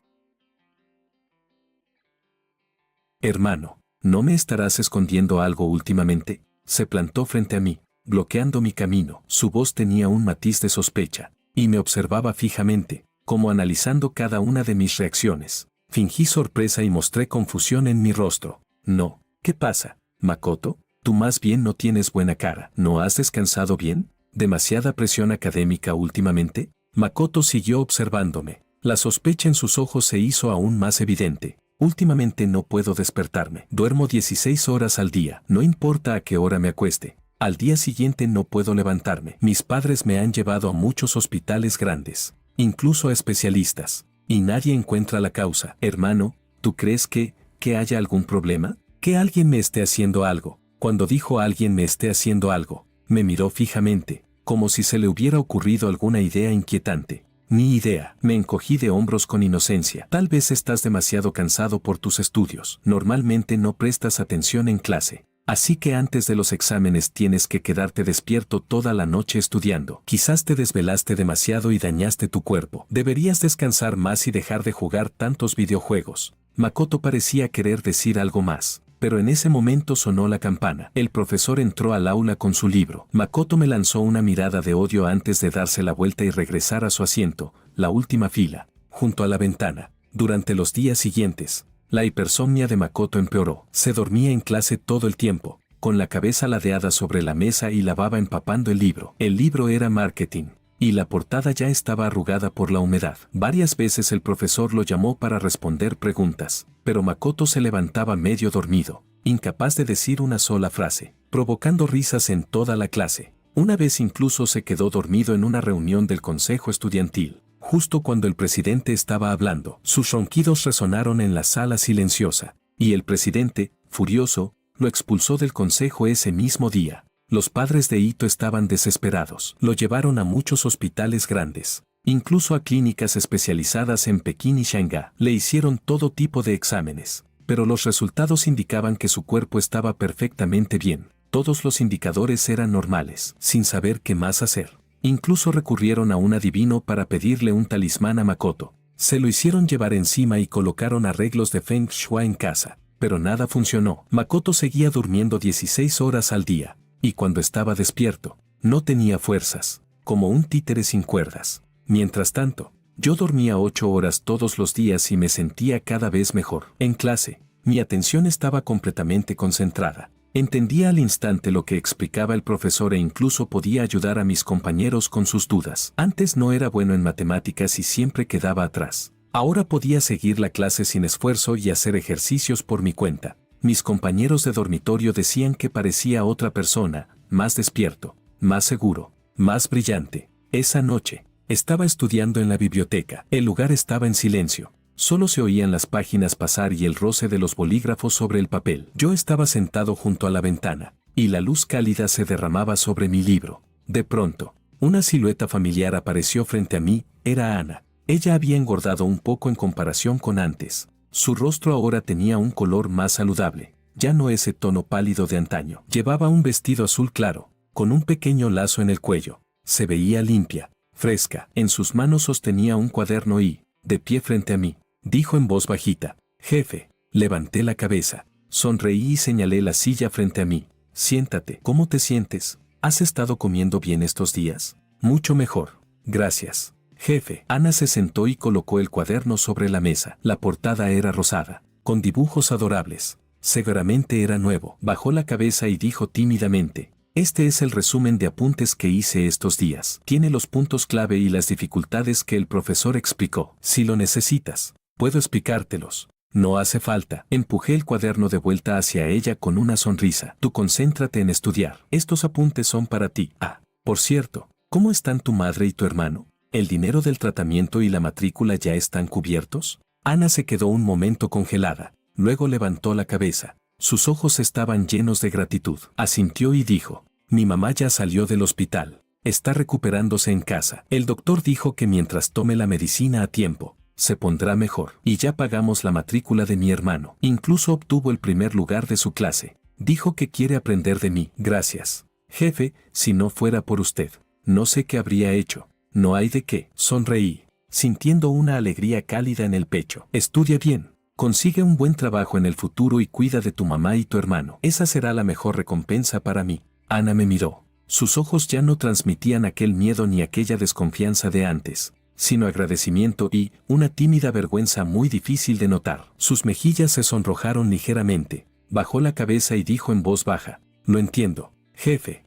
Hermano, ¿no me estarás escondiendo algo últimamente? Se plantó frente a mí, bloqueando mi camino. Su voz tenía un matiz de sospecha, y me observaba fijamente, como analizando cada una de mis reacciones. Fingí sorpresa y mostré confusión en mi rostro. No, ¿qué pasa, Makoto? Tú más bien no tienes buena cara. ¿No has descansado bien? ¿Demasiada presión académica últimamente? Makoto siguió observándome. La sospecha en sus ojos se hizo aún más evidente. Últimamente no puedo despertarme. Duermo 16 horas al día. No importa a qué hora me acueste. Al día siguiente no puedo levantarme. Mis padres me han llevado a muchos hospitales grandes, incluso a especialistas, y nadie encuentra la causa. Hermano, ¿tú crees que haya algún problema? ¿Que alguien me esté haciendo algo? Cuando dijo alguien me esté haciendo algo, me miró fijamente, como si se le hubiera ocurrido alguna idea inquietante. Ni idea. Me encogí de hombros con inocencia. Tal vez estás demasiado cansado por tus estudios. Normalmente no prestas atención en clase. Así que antes de los exámenes tienes que quedarte despierto toda la noche estudiando. Quizás te desvelaste demasiado y dañaste tu cuerpo. Deberías descansar más y dejar de jugar tantos videojuegos. Makoto parecía querer decir algo más, pero en ese momento sonó la campana. El profesor entró al aula con su libro. Makoto me lanzó una mirada de odio antes de darse la vuelta y regresar a su asiento, la última fila, junto a la ventana. Durante los días siguientes, la hipersomnia de Makoto empeoró. Se dormía en clase todo el tiempo, con la cabeza ladeada sobre la mesa y la baba empapando el libro. El libro era marketing, y la portada ya estaba arrugada por la humedad. Varias veces el profesor lo llamó para responder preguntas, pero Makoto se levantaba medio dormido, incapaz de decir una sola frase, provocando risas en toda la clase. Una vez incluso se quedó dormido en una reunión del consejo estudiantil. Justo cuando el presidente estaba hablando, sus ronquidos resonaron en la sala silenciosa, y el presidente, furioso, lo expulsó del consejo ese mismo día. Los padres de Ito estaban desesperados. Lo llevaron a muchos hospitales grandes, incluso a clínicas especializadas en Pekín y Shanghái. Le hicieron todo tipo de exámenes, pero los resultados indicaban que su cuerpo estaba perfectamente bien. Todos los indicadores eran normales, sin saber qué más hacer. Incluso recurrieron a un adivino para pedirle un talismán a Makoto. Se lo hicieron llevar encima y colocaron arreglos de Feng Shui en casa, pero nada funcionó. Makoto seguía durmiendo 16 horas al día, y cuando estaba despierto, no tenía fuerzas, como un títere sin cuerdas. Mientras tanto, yo dormía 8 horas todos los días y me sentía cada vez mejor. En clase, mi atención estaba completamente concentrada. Entendía al instante lo que explicaba el profesor e incluso podía ayudar a mis compañeros con sus dudas. Antes no era bueno en matemáticas y siempre quedaba atrás. Ahora podía seguir la clase sin esfuerzo y hacer ejercicios por mi cuenta. Mis compañeros de dormitorio decían que parecía otra persona, más despierto, más seguro, más brillante. Esa noche, estaba estudiando en la biblioteca. El lugar estaba en silencio. Solo se oían las páginas pasar y el roce de los bolígrafos sobre el papel. Yo estaba sentado junto a la ventana, y la luz cálida se derramaba sobre mi libro. De pronto, una silueta familiar apareció frente a mí. Era Ana. Ella había engordado un poco en comparación con antes. Su rostro ahora tenía un color más saludable, ya no ese tono pálido de antaño. Llevaba un vestido azul claro, con un pequeño lazo en el cuello. Se veía limpia, fresca. En sus manos sostenía un cuaderno y, de pie frente a mí, dijo en voz bajita: «Jefe». Levanté la cabeza, sonreí y señalé la silla frente a mí. «Siéntate». «¿Cómo te sientes? ¿Has estado comiendo bien estos días?» «Mucho mejor, gracias, jefe». Ana se sentó y colocó el cuaderno sobre la mesa. La portada era rosada, con dibujos adorables. Seguramente era nuevo. Bajó la cabeza y dijo tímidamente: «Este es el resumen de apuntes que hice estos días. Tiene los puntos clave y las dificultades que el profesor explicó. Si lo necesitas, puedo explicártelos». «No hace falta». Empujé el cuaderno de vuelta hacia ella con una sonrisa. «Tú concéntrate en estudiar. Estos apuntes son para ti. Ah, por cierto, ¿cómo están tu madre y tu hermano? ¿El dinero del tratamiento y la matrícula ya están cubiertos?» Ana se quedó un momento congelada, luego levantó la cabeza. Sus ojos estaban llenos de gratitud. Asintió y dijo: «Mi mamá ya salió del hospital. Está recuperándose en casa. El doctor dijo que mientras tome la medicina a tiempo, se pondrá mejor. Y ya pagamos la matrícula de mi hermano. Incluso obtuvo el primer lugar de su clase. Dijo que quiere aprender de mí». «Gracias». Jefe, si no fuera por usted, no sé qué habría hecho. No hay de qué. Sonreí, sintiendo una alegría cálida en el pecho. Estudia bien. Consigue un buen trabajo en el futuro y cuida de tu mamá y tu hermano. Esa será la mejor recompensa para mí. Ana me miró. Sus ojos ya no transmitían aquel miedo ni aquella desconfianza de antes, sino agradecimiento y una tímida vergüenza muy difícil de notar. Sus mejillas se sonrojaron ligeramente. Bajó la cabeza y dijo en voz baja: lo entiendo, jefe.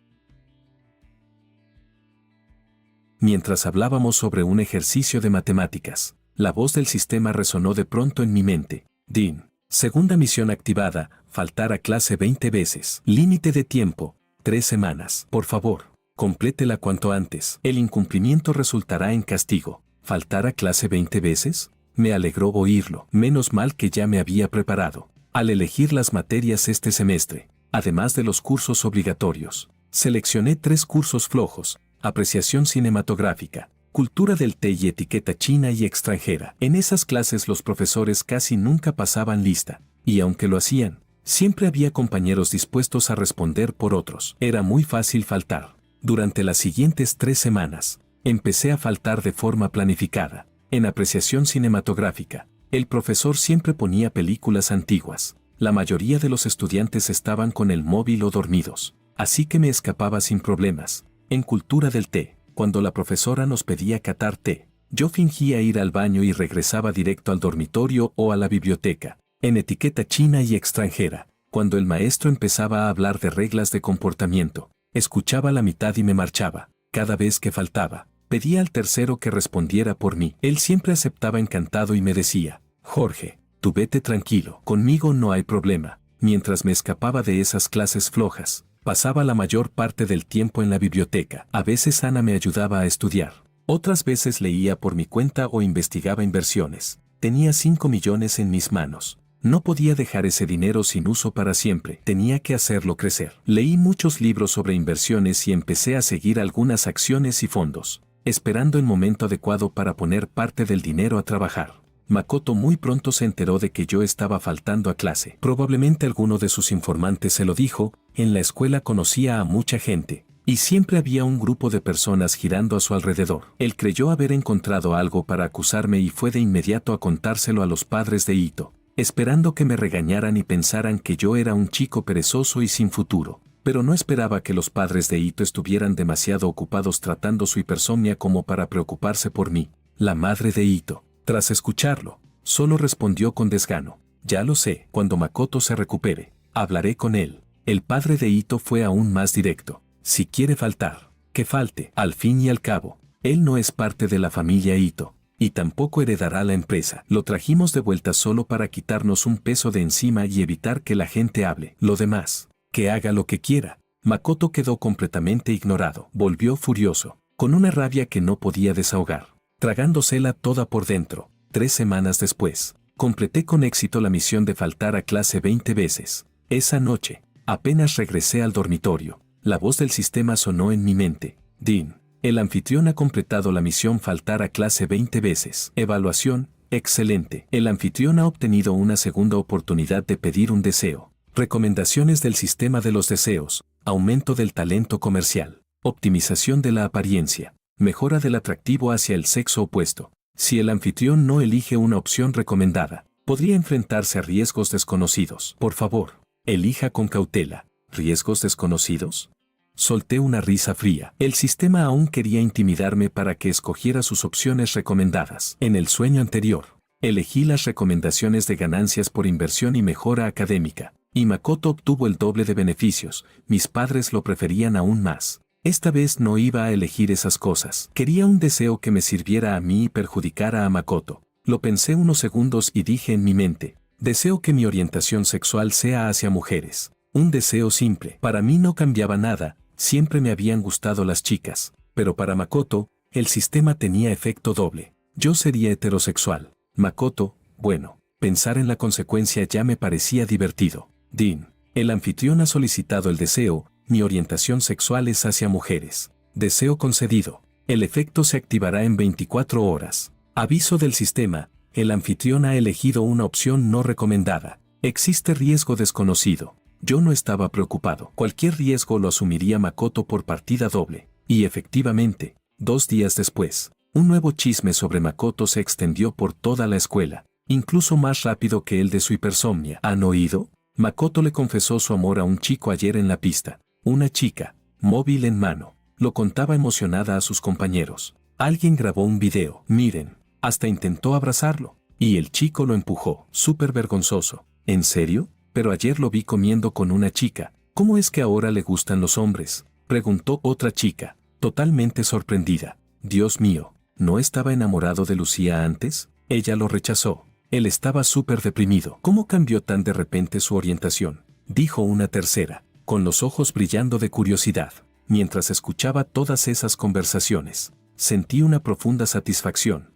Mientras hablábamos sobre un ejercicio de matemáticas, la voz del sistema resonó de pronto en mi mente. Dean, segunda misión activada, faltar a clase 20 veces. Límite de tiempo, 3 semanas. Por favor, complétela cuanto antes. El incumplimiento resultará en castigo. ¿Faltar a clase 20 veces? Me alegró oírlo. Menos mal que ya me había preparado. Al elegir las materias este semestre, además de los cursos obligatorios, seleccioné 3 cursos flojos: apreciación cinematográfica, cultura del té y etiqueta china y extranjera. En esas clases los profesores casi nunca pasaban lista, y aunque lo hacían, siempre había compañeros dispuestos a responder por otros. Era muy fácil faltar. Durante las siguientes 3 semanas, empecé a faltar de forma planificada. En apreciación cinematográfica, el profesor siempre ponía películas antiguas. La mayoría de los estudiantes estaban con el móvil o dormidos, así que me escapaba sin problemas. En cultura del té, cuando la profesora nos pedía catar té, yo fingía ir al baño y regresaba directo al dormitorio o a la biblioteca. En etiqueta china y extranjera, cuando el maestro empezaba a hablar de reglas de comportamiento, escuchaba la mitad y me marchaba. Cada vez que faltaba, pedía al tercero que respondiera por mí. Él siempre aceptaba encantado y me decía: Jorge, tú vete tranquilo, conmigo no hay problema. Mientras me escapaba de esas clases flojas, pasaba la mayor parte del tiempo en la biblioteca. A veces Ana me ayudaba a estudiar. Otras veces leía por mi cuenta o investigaba inversiones. Tenía 5 millones en mis manos. No podía dejar ese dinero sin uso para siempre. Tenía que hacerlo crecer. Leí muchos libros sobre inversiones y empecé a seguir algunas acciones y fondos, esperando el momento adecuado para poner parte del dinero a trabajar. Makoto muy pronto se enteró de que yo estaba faltando a clase. Probablemente alguno de sus informantes se lo dijo. En la escuela conocía a mucha gente, y siempre había un grupo de personas girando a su alrededor. Él creyó haber encontrado algo para acusarme y fue de inmediato a contárselo a los padres de Ito, esperando que me regañaran y pensaran que yo era un chico perezoso y sin futuro. Pero no esperaba que los padres de Ito estuvieran demasiado ocupados tratando su hipersomnia como para preocuparse por mí. La madre de Ito, tras escucharlo, solo respondió con desgano: ya lo sé, cuando Makoto se recupere, hablaré con él. El padre de Ito fue aún más directo: si quiere faltar, que falte. Al fin y al cabo, él no es parte de la familia Ito, y tampoco heredará la empresa. Lo trajimos de vuelta solo para quitarnos un peso de encima y evitar que la gente hable. Lo demás, que haga lo que quiera. Makoto quedó completamente ignorado. Volvió furioso, con una rabia que no podía desahogar, tragándosela toda por dentro. 3 semanas después, completé con éxito la misión de faltar a clase 20 veces. Esa noche, apenas regresé al dormitorio, la voz del sistema sonó en mi mente: Dean, el anfitrión ha completado la misión faltar a clase 20 veces. Evaluación: excelente. El anfitrión ha obtenido una segunda oportunidad de pedir un deseo. Recomendaciones del sistema de los deseos: aumento del talento comercial, optimización de la apariencia, mejora del atractivo hacia el sexo opuesto. Si el anfitrión no elige una opción recomendada, podría enfrentarse a riesgos desconocidos. Por favor, elija con cautela. ¿Riesgos desconocidos? Solté una risa fría. El sistema aún quería intimidarme para que escogiera sus opciones recomendadas. En el sueño anterior, elegí las recomendaciones de ganancias por inversión y mejora académica, y Makoto obtuvo el doble de beneficios. Mis padres lo preferían aún más. Esta vez no iba a elegir esas cosas. Quería un deseo que me sirviera a mí y perjudicara a Makoto. Lo pensé unos segundos y dije en mi mente: deseo que mi orientación sexual sea hacia mujeres. Un deseo simple. Para mí no cambiaba nada, siempre me habían gustado las chicas, pero para Makoto, el sistema tenía efecto doble. Yo sería heterosexual. Makoto, bueno, pensar en la consecuencia ya me parecía divertido. Dean, el anfitrión ha solicitado el deseo: mi orientación sexual es hacia mujeres. Deseo concedido. El efecto se activará en 24 horas. Aviso del sistema: el anfitrión ha elegido una opción no recomendada. Existe riesgo desconocido. Yo no estaba preocupado. Cualquier riesgo lo asumiría Makoto por partida doble. Y efectivamente, 2 días después, un nuevo chisme sobre Makoto se extendió por toda la escuela, incluso más rápido que el de su hipersomnia. ¿Han oído? Makoto le confesó su amor a un chico ayer en la pista. Una chica, móvil en mano, lo contaba emocionada a sus compañeros. Alguien grabó un video. Miren, hasta intentó abrazarlo. Y el chico lo empujó. Súper vergonzoso. ¿En serio? Pero ayer lo vi comiendo con una chica. ¿Cómo es que ahora le gustan los hombres?, preguntó otra chica, totalmente sorprendida. Dios mío, ¿no estaba enamorado de Lucía antes? Ella lo rechazó. Él estaba súper deprimido. ¿Cómo cambió tan de repente su orientación?, dijo una tercera, con los ojos brillando de curiosidad. Mientras escuchaba todas esas conversaciones, sentí una profunda satisfacción.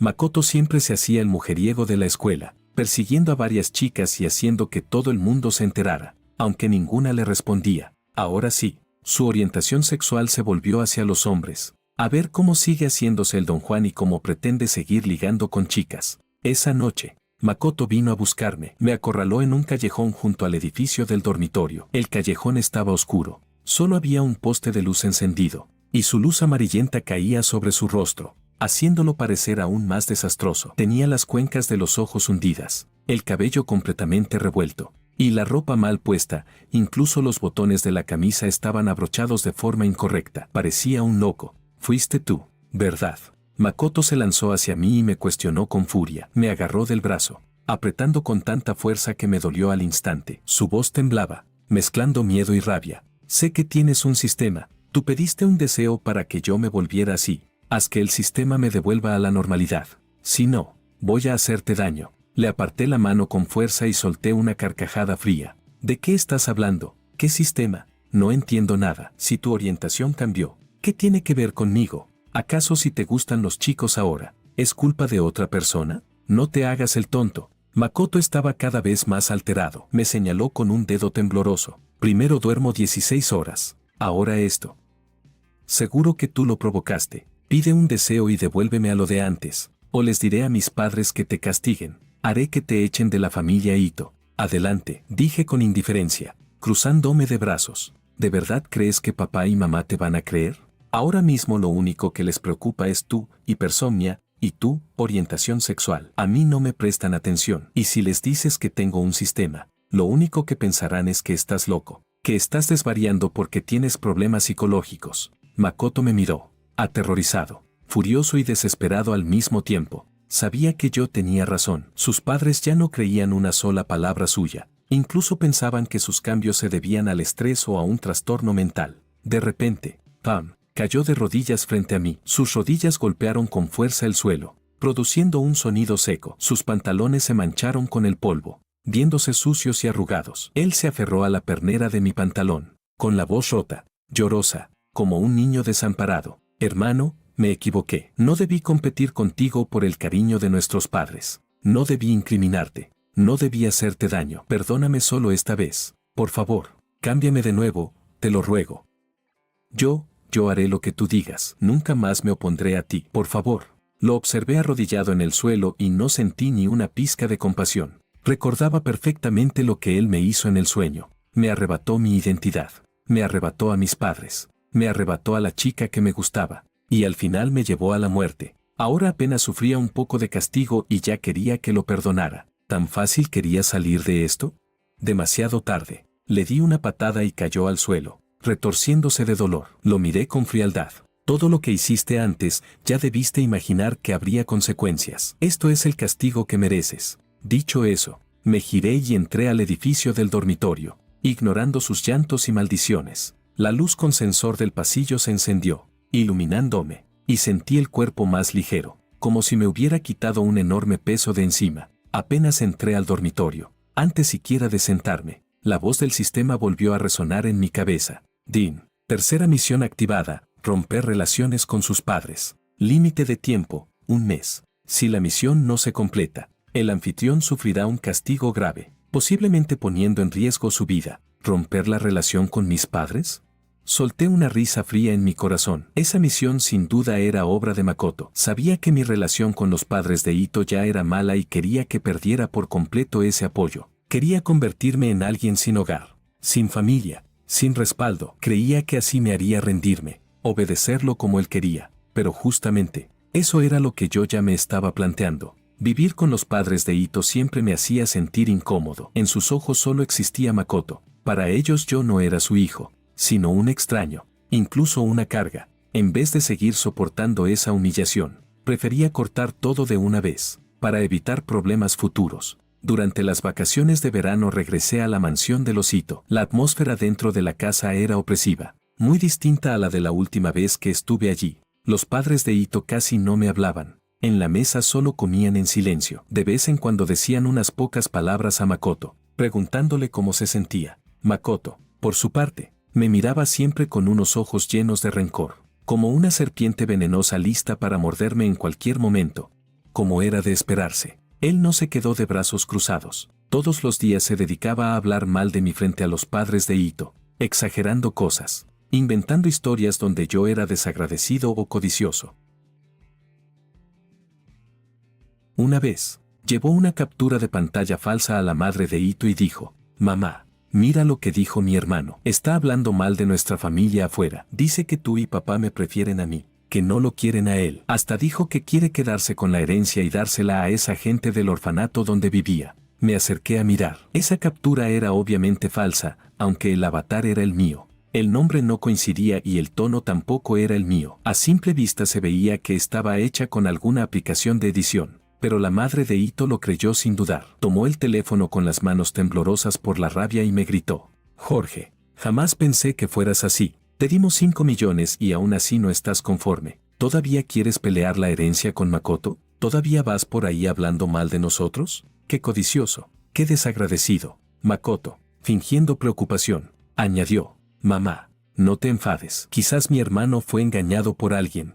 Makoto siempre se hacía el mujeriego de la escuela, persiguiendo a varias chicas y haciendo que todo el mundo se enterara, aunque ninguna le respondía. Ahora sí, su orientación sexual se volvió hacia los hombres. A ver cómo sigue haciéndose el Don Juan y cómo pretende seguir ligando con chicas. Esa noche, Makoto vino a buscarme. Me acorraló en un callejón junto al edificio del dormitorio. El callejón estaba oscuro. Solo había un poste de luz encendido, y su luz amarillenta caía sobre su rostro, haciéndolo parecer aún más desastroso. Tenía las cuencas de los ojos hundidas, el cabello completamente revuelto, y la ropa mal puesta. Incluso los botones de la camisa estaban abrochados de forma incorrecta. Parecía un loco. Fuiste tú, ¿verdad? Makoto se lanzó hacia mí y me cuestionó con furia. Me agarró del brazo, apretando con tanta fuerza que me dolió al instante. Su voz temblaba, mezclando miedo y rabia. Sé que tienes un sistema. Tú pediste un deseo para que yo me volviera así. Haz que el sistema me devuelva a la normalidad. Si no, voy a hacerte daño. Le aparté la mano con fuerza y solté una carcajada fría. ¿De qué estás hablando? ¿Qué sistema? No entiendo nada. Si tu orientación cambió, ¿qué tiene que ver conmigo? ¿Acaso si te gustan los chicos ahora, es culpa de otra persona? No te hagas el tonto. Makoto estaba cada vez más alterado. Me señaló con un dedo tembloroso. Primero duermo 16 horas. Ahora esto. Seguro que tú lo provocaste. Pide un deseo y devuélveme a lo de antes. O les diré a mis padres que te castiguen. Haré que te echen de la familia Ito. Adelante, dije con indiferencia, cruzándome de brazos. ¿De verdad crees que papá y mamá te van a creer? Ahora mismo lo único que les preocupa es tu hipersomnia y tu orientación sexual. A mí no me prestan atención. Y si les dices que tengo un sistema, lo único que pensarán es que estás loco, que estás desvariando porque tienes problemas psicológicos. Makoto me miró, aterrorizado, furioso y desesperado al mismo tiempo. Sabía que yo tenía razón. Sus padres ya no creían una sola palabra suya. Incluso pensaban que sus cambios se debían al estrés o a un trastorno mental. De repente, Pam cayó de rodillas frente a mí. Sus rodillas golpearon con fuerza el suelo, produciendo un sonido seco. Sus pantalones se mancharon con el polvo, viéndose sucios y arrugados. Él se aferró a la pernera de mi pantalón, con la voz rota, llorosa, como un niño desamparado. Hermano, me equivoqué. No debí competir contigo por el cariño de nuestros padres. No debí incriminarte. No debí hacerte daño. Perdóname solo esta vez. Por favor, cámbiame de nuevo, te lo ruego. Yo haré lo que tú digas. Nunca más me opondré a ti. Por favor. Lo observé arrodillado en el suelo y no sentí ni una pizca de compasión. Recordaba perfectamente lo que él me hizo en el sueño. Me arrebató mi identidad. Me arrebató a mis padres. Me arrebató a la chica que me gustaba. Y al final me llevó a la muerte. Ahora apenas sufría un poco de castigo y ya quería que lo perdonara. ¿Tan fácil quería salir de esto? Demasiado tarde. Le di una patada y cayó al suelo, retorciéndose de dolor. Lo miré con frialdad. Todo lo que hiciste antes, ya debiste imaginar que habría consecuencias. Esto es el castigo que mereces. Dicho eso, me giré y entré al edificio del dormitorio, ignorando sus llantos y maldiciones. La luz con sensor del pasillo se encendió, iluminándome, y sentí el cuerpo más ligero, como si me hubiera quitado un enorme peso de encima. Apenas entré al dormitorio, antes siquiera de sentarme, la voz del sistema volvió a resonar en mi cabeza. Dean, tercera misión activada, romper relaciones con sus padres. Límite de tiempo, 1 mes. Si la misión no se completa, el anfitrión sufrirá un castigo grave, posiblemente poniendo en riesgo su vida. ¿Romper la relación con mis padres? Solté una risa fría en mi corazón. Esa misión sin duda era obra de Makoto. Sabía que mi relación con los padres de Ito ya era mala y quería que perdiera por completo ese apoyo. Quería convertirme en alguien sin hogar, sin familia, sin respaldo. Creía que así me haría rendirme, obedecerlo como él quería. Pero justamente, eso era lo que yo ya me estaba planteando. Vivir con los padres de Ito siempre me hacía sentir incómodo. En sus ojos solo existía Makoto. Para ellos yo no era su hijo, sino un extraño, incluso una carga. En vez de seguir soportando esa humillación, prefería cortar todo de una vez, para evitar problemas futuros. Durante las vacaciones de verano regresé a la mansión de los Ito. La atmósfera dentro de la casa era opresiva, muy distinta a la de la última vez que estuve allí. Los padres de Ito casi no me hablaban. En la mesa solo comían en silencio. De vez en cuando decían unas pocas palabras a Makoto, preguntándole cómo se sentía. Makoto, por su parte, me miraba siempre con unos ojos llenos de rencor, como una serpiente venenosa lista para morderme en cualquier momento. Como era de esperarse, él no se quedó de brazos cruzados. Todos los días se dedicaba a hablar mal de mí frente a los padres de Ito, exagerando cosas, inventando historias donde yo era desagradecido o codicioso. Una vez, llevó una captura de pantalla falsa a la madre de Ito y dijo: «Mamá, mira lo que dijo mi hermano. Está hablando mal de nuestra familia afuera. Dice que tú y papá me prefieren a mí, que no lo quieren a él. Hasta dijo que quiere quedarse con la herencia y dársela a esa gente del orfanato donde vivía». Me acerqué a mirar. Esa captura era obviamente falsa, aunque el avatar era el mío. El nombre no coincidía y el tono tampoco era el mío. A simple vista se veía que estaba hecha con alguna aplicación de edición. Pero la madre de Ito lo creyó sin dudar. Tomó el teléfono con las manos temblorosas por la rabia y me gritó: «Jorge, jamás pensé que fueras así. Te dimos 5 millones y aún así no estás conforme. ¿Todavía quieres pelear la herencia con Makoto? ¿Todavía vas por ahí hablando mal de nosotros? Qué codicioso, qué desagradecido». Makoto, fingiendo preocupación, añadió: «Mamá, no te enfades. Quizás mi hermano fue engañado por alguien.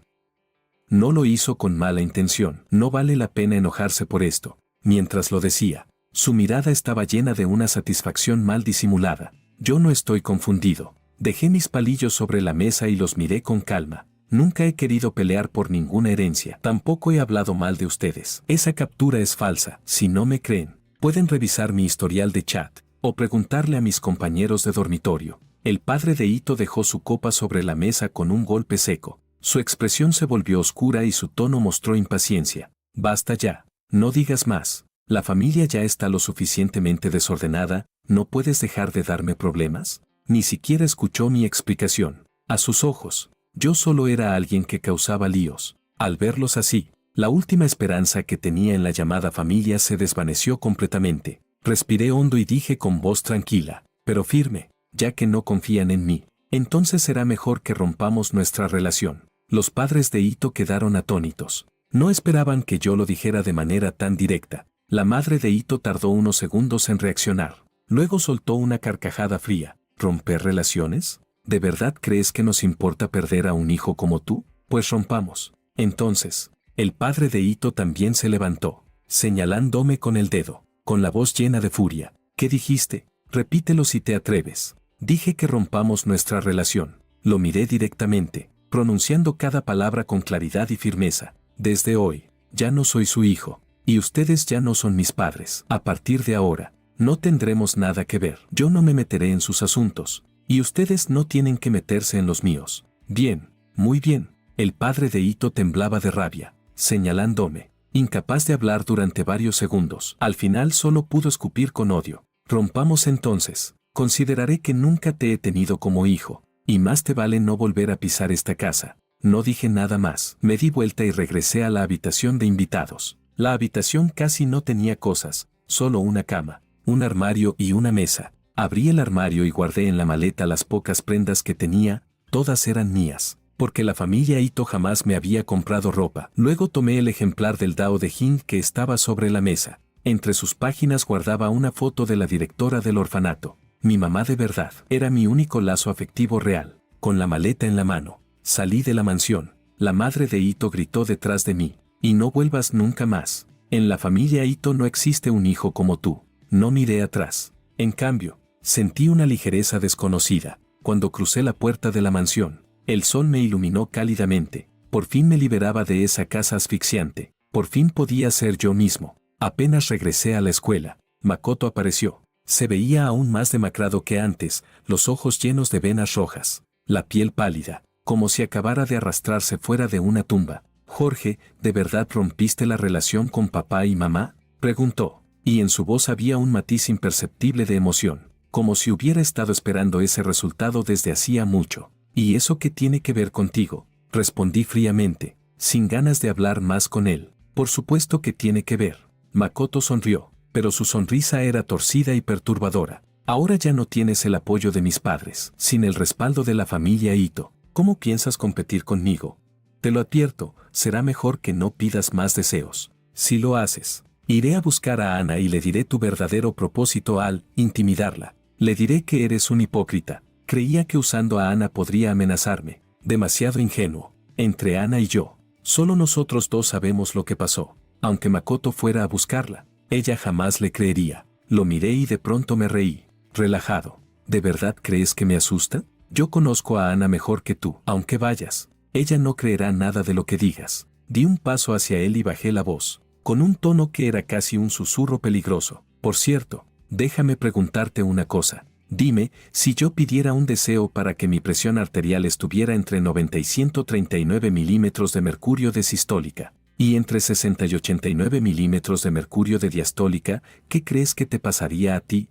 No lo hizo con mala intención. No vale la pena enojarse por esto». Mientras lo decía, su mirada estaba llena de una satisfacción mal disimulada. Yo no estoy confundido. Dejé mis palillos sobre la mesa y los miré con calma. Nunca he querido pelear por ninguna herencia. Tampoco he hablado mal de ustedes. Esa captura es falsa. Si no me creen, pueden revisar mi historial de chat o preguntarle a mis compañeros de dormitorio. El padre de Ito dejó su copa sobre la mesa con un golpe seco. Su expresión se volvió oscura y su tono mostró impaciencia. «Basta ya. No digas más. La familia ya está lo suficientemente desordenada. ¿No puedes dejar de darme problemas?». Ni siquiera escuchó mi explicación. A sus ojos, yo solo era alguien que causaba líos. Al verlos así, la última esperanza que tenía en la llamada familia se desvaneció completamente. Respiré hondo y dije con voz tranquila, pero firme: «Ya que no confían en mí, entonces será mejor que rompamos nuestra relación». Los padres de Ito quedaron atónitos. No esperaban que yo lo dijera de manera tan directa. La madre de Ito tardó unos segundos en reaccionar. Luego soltó una carcajada fría. «¿Romper relaciones? ¿De verdad crees que nos importa perder a un hijo como tú? Pues rompamos». Entonces, el padre de Ito también se levantó, señalándome con el dedo, con la voz llena de furia. «¿Qué dijiste? Repítelo si te atreves». «Dije que rompamos nuestra relación». Lo miré directamente, pronunciando cada palabra con claridad y firmeza. «Desde hoy, ya no soy su hijo, y ustedes ya no son mis padres. A partir de ahora, no tendremos nada que ver. Yo no me meteré en sus asuntos, y ustedes no tienen que meterse en los míos». «Bien, muy bien». El padre de Ito temblaba de rabia, señalándome, incapaz de hablar durante varios segundos. Al final solo pudo escupir con odio. «Rompamos entonces. Consideraré que nunca te he tenido como hijo, y más te vale no volver a pisar esta casa». No dije nada más. Me di vuelta y regresé a la habitación de invitados. La habitación casi no tenía cosas, solo una cama, un armario y una mesa. Abrí el armario y guardé en la maleta las pocas prendas que tenía. Todas eran mías, porque la familia Ito jamás me había comprado ropa. Luego tomé el ejemplar del Dao de Jin que estaba sobre la mesa. Entre sus páginas guardaba una foto de la directora del orfanato. Mi mamá de verdad. Era mi único lazo afectivo real. Con la maleta en la mano, salí de la mansión. La madre de Ito gritó detrás de mí: «Y no vuelvas nunca más. En la familia Ito no existe un hijo como tú». No miré atrás. En cambio, sentí una ligereza desconocida. Cuando crucé la puerta de la mansión, el sol me iluminó cálidamente. Por fin me liberaba de esa casa asfixiante. Por fin podía ser yo mismo. Apenas regresé a la escuela, Makoto apareció. Se veía aún más demacrado que antes, los ojos llenos de venas rojas, la piel pálida, como si acabara de arrastrarse fuera de una tumba. «Jorge, ¿de verdad rompiste la relación con papá y mamá?», preguntó, y en su voz había un matiz imperceptible de emoción, como si hubiera estado esperando ese resultado desde hacía mucho. «¿Y eso qué tiene que ver contigo?», respondí fríamente, sin ganas de hablar más con él. «Por supuesto que tiene que ver». Makoto sonrió, pero su sonrisa era torcida y perturbadora. «Ahora ya no tienes el apoyo de mis padres, sin el respaldo de la familia Ito. ¿Cómo piensas competir conmigo? Te lo advierto, será mejor que no pidas más deseos. Si lo haces, iré a buscar a Ana y le diré tu verdadero propósito al intimidarla. Le diré que eres un hipócrita. Creía que usando a Ana podría amenazarme. Demasiado ingenuo. Entre Ana y yo, solo nosotros dos sabemos lo que pasó. Aunque Makoto fuera a buscarla, ella jamás le creería». Lo miré y de pronto me reí, relajado. «¿De verdad crees que me asusta? Yo conozco a Ana mejor que tú. Aunque vayas, ella no creerá nada de lo que digas». Di un paso hacia él y bajé la voz, con un tono que era casi un susurro peligroso. «Por cierto, déjame preguntarte una cosa. Dime, si yo pidiera un deseo para que mi presión arterial estuviera entre 90 y 139 milímetros de mercurio de sistólica, y entre 60 y 89 milímetros de mercurio de diastólica, ¿qué crees que te pasaría a ti?».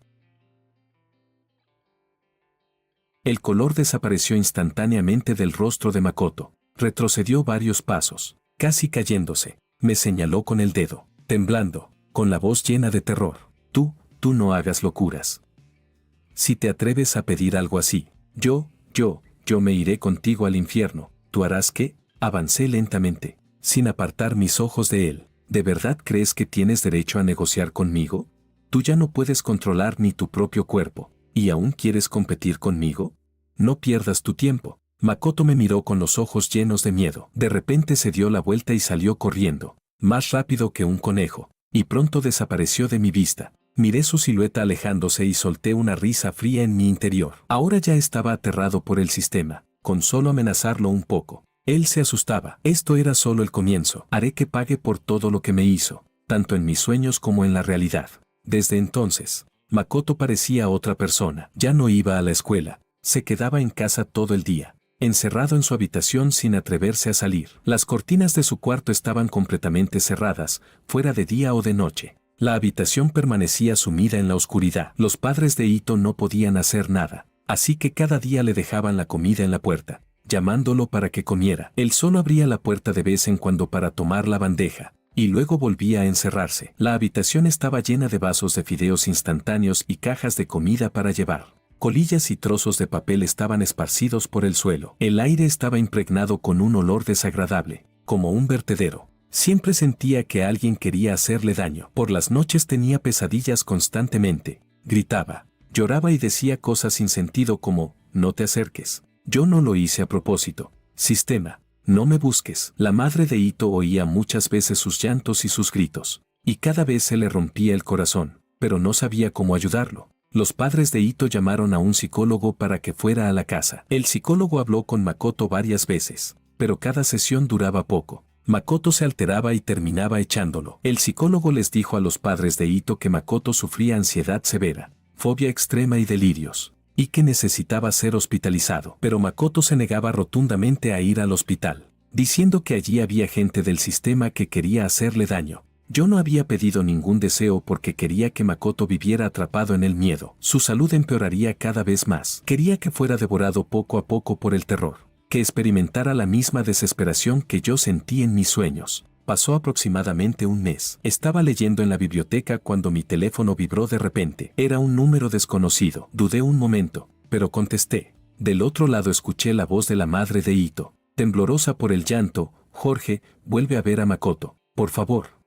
El color desapareció instantáneamente del rostro de Makoto. Retrocedió varios pasos, casi cayéndose. Me señaló con el dedo, temblando, con la voz llena de terror. Tú no hagas locuras. Si te atreves a pedir algo así, yo me iré contigo al infierno. ¿Tú harás qué?». Avancé lentamente, sin apartar mis ojos de él. «¿De verdad crees que tienes derecho a negociar conmigo? Tú ya no puedes controlar ni tu propio cuerpo, ¿y aún quieres competir conmigo? No pierdas tu tiempo». Makoto me miró con los ojos llenos de miedo. De repente se dio la vuelta y salió corriendo, más rápido que un conejo, y pronto desapareció de mi vista. Miré su silueta alejándose y solté una risa fría en mi interior. Ahora ya estaba aterrado por el sistema. Con solo amenazarlo un poco, él se asustaba. Esto era solo el comienzo. Haré que pague por todo lo que me hizo, tanto en mis sueños como en la realidad. Desde entonces, Makoto parecía otra persona. Ya no iba a la escuela, se quedaba en casa todo el día, encerrado en su habitación sin atreverse a salir. Las cortinas de su cuarto estaban completamente cerradas, fuera de día o de noche. La habitación permanecía sumida en la oscuridad. Los padres de Ito no podían hacer nada, así que cada día le dejaban la comida en la puerta, llamándolo para que comiera. Él solo abría la puerta de vez en cuando para tomar la bandeja, y luego volvía a encerrarse. La habitación estaba llena de vasos de fideos instantáneos y cajas de comida para llevar. Colillas y trozos de papel estaban esparcidos por el suelo. El aire estaba impregnado con un olor desagradable, como un vertedero. Siempre sentía que alguien quería hacerle daño. Por las noches tenía pesadillas constantemente. Gritaba, lloraba y decía cosas sin sentido como, «No te acerques. Yo no lo hice a propósito. Sistema, no me busques». La madre de Ito oía muchas veces sus llantos y sus gritos, y cada vez se le rompía el corazón, pero no sabía cómo ayudarlo. Los padres de Ito llamaron a un psicólogo para que fuera a la casa. El psicólogo habló con Makoto varias veces, pero cada sesión duraba poco. Makoto se alteraba y terminaba echándolo. El psicólogo les dijo a los padres de Ito que Makoto sufría ansiedad severa, fobia extrema y delirios, y que necesitaba ser hospitalizado. Pero Makoto se negaba rotundamente a ir al hospital, diciendo que allí había gente del sistema que quería hacerle daño. Yo no había pedido ningún deseo porque quería que Makoto viviera atrapado en el miedo. Su salud empeoraría cada vez más. Quería que fuera devorado poco a poco por el terror, que experimentara la misma desesperación que yo sentí en mis sueños. Pasó aproximadamente un mes. Estaba leyendo en la biblioteca cuando mi teléfono vibró de repente. Era un número desconocido. Dudé un momento, pero contesté. Del otro lado escuché la voz de la madre de Ito, temblorosa por el llanto. «Jorge, vuelve a ver a Makoto, por favor.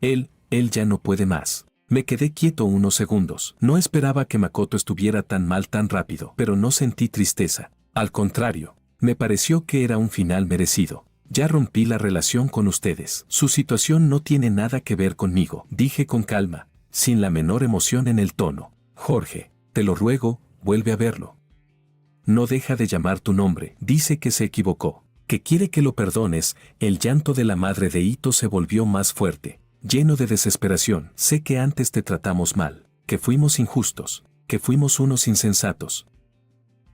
Él ya no puede más». Me quedé quieto unos segundos. No esperaba que Makoto estuviera tan mal tan rápido, pero no sentí tristeza. Al contrario, me pareció que era un final merecido. «Ya rompí la relación con ustedes. Su situación no tiene nada que ver conmigo», dije con calma, sin la menor emoción en el tono. «Jorge, te lo ruego, vuelve a verlo. no deja de llamar tu nombre, dice que se equivocó, que quiere que lo perdones. El llanto de la madre de Ito se volvió más fuerte, lleno de desesperación. Sé que antes te tratamos mal, que fuimos injustos, que fuimos unos insensatos.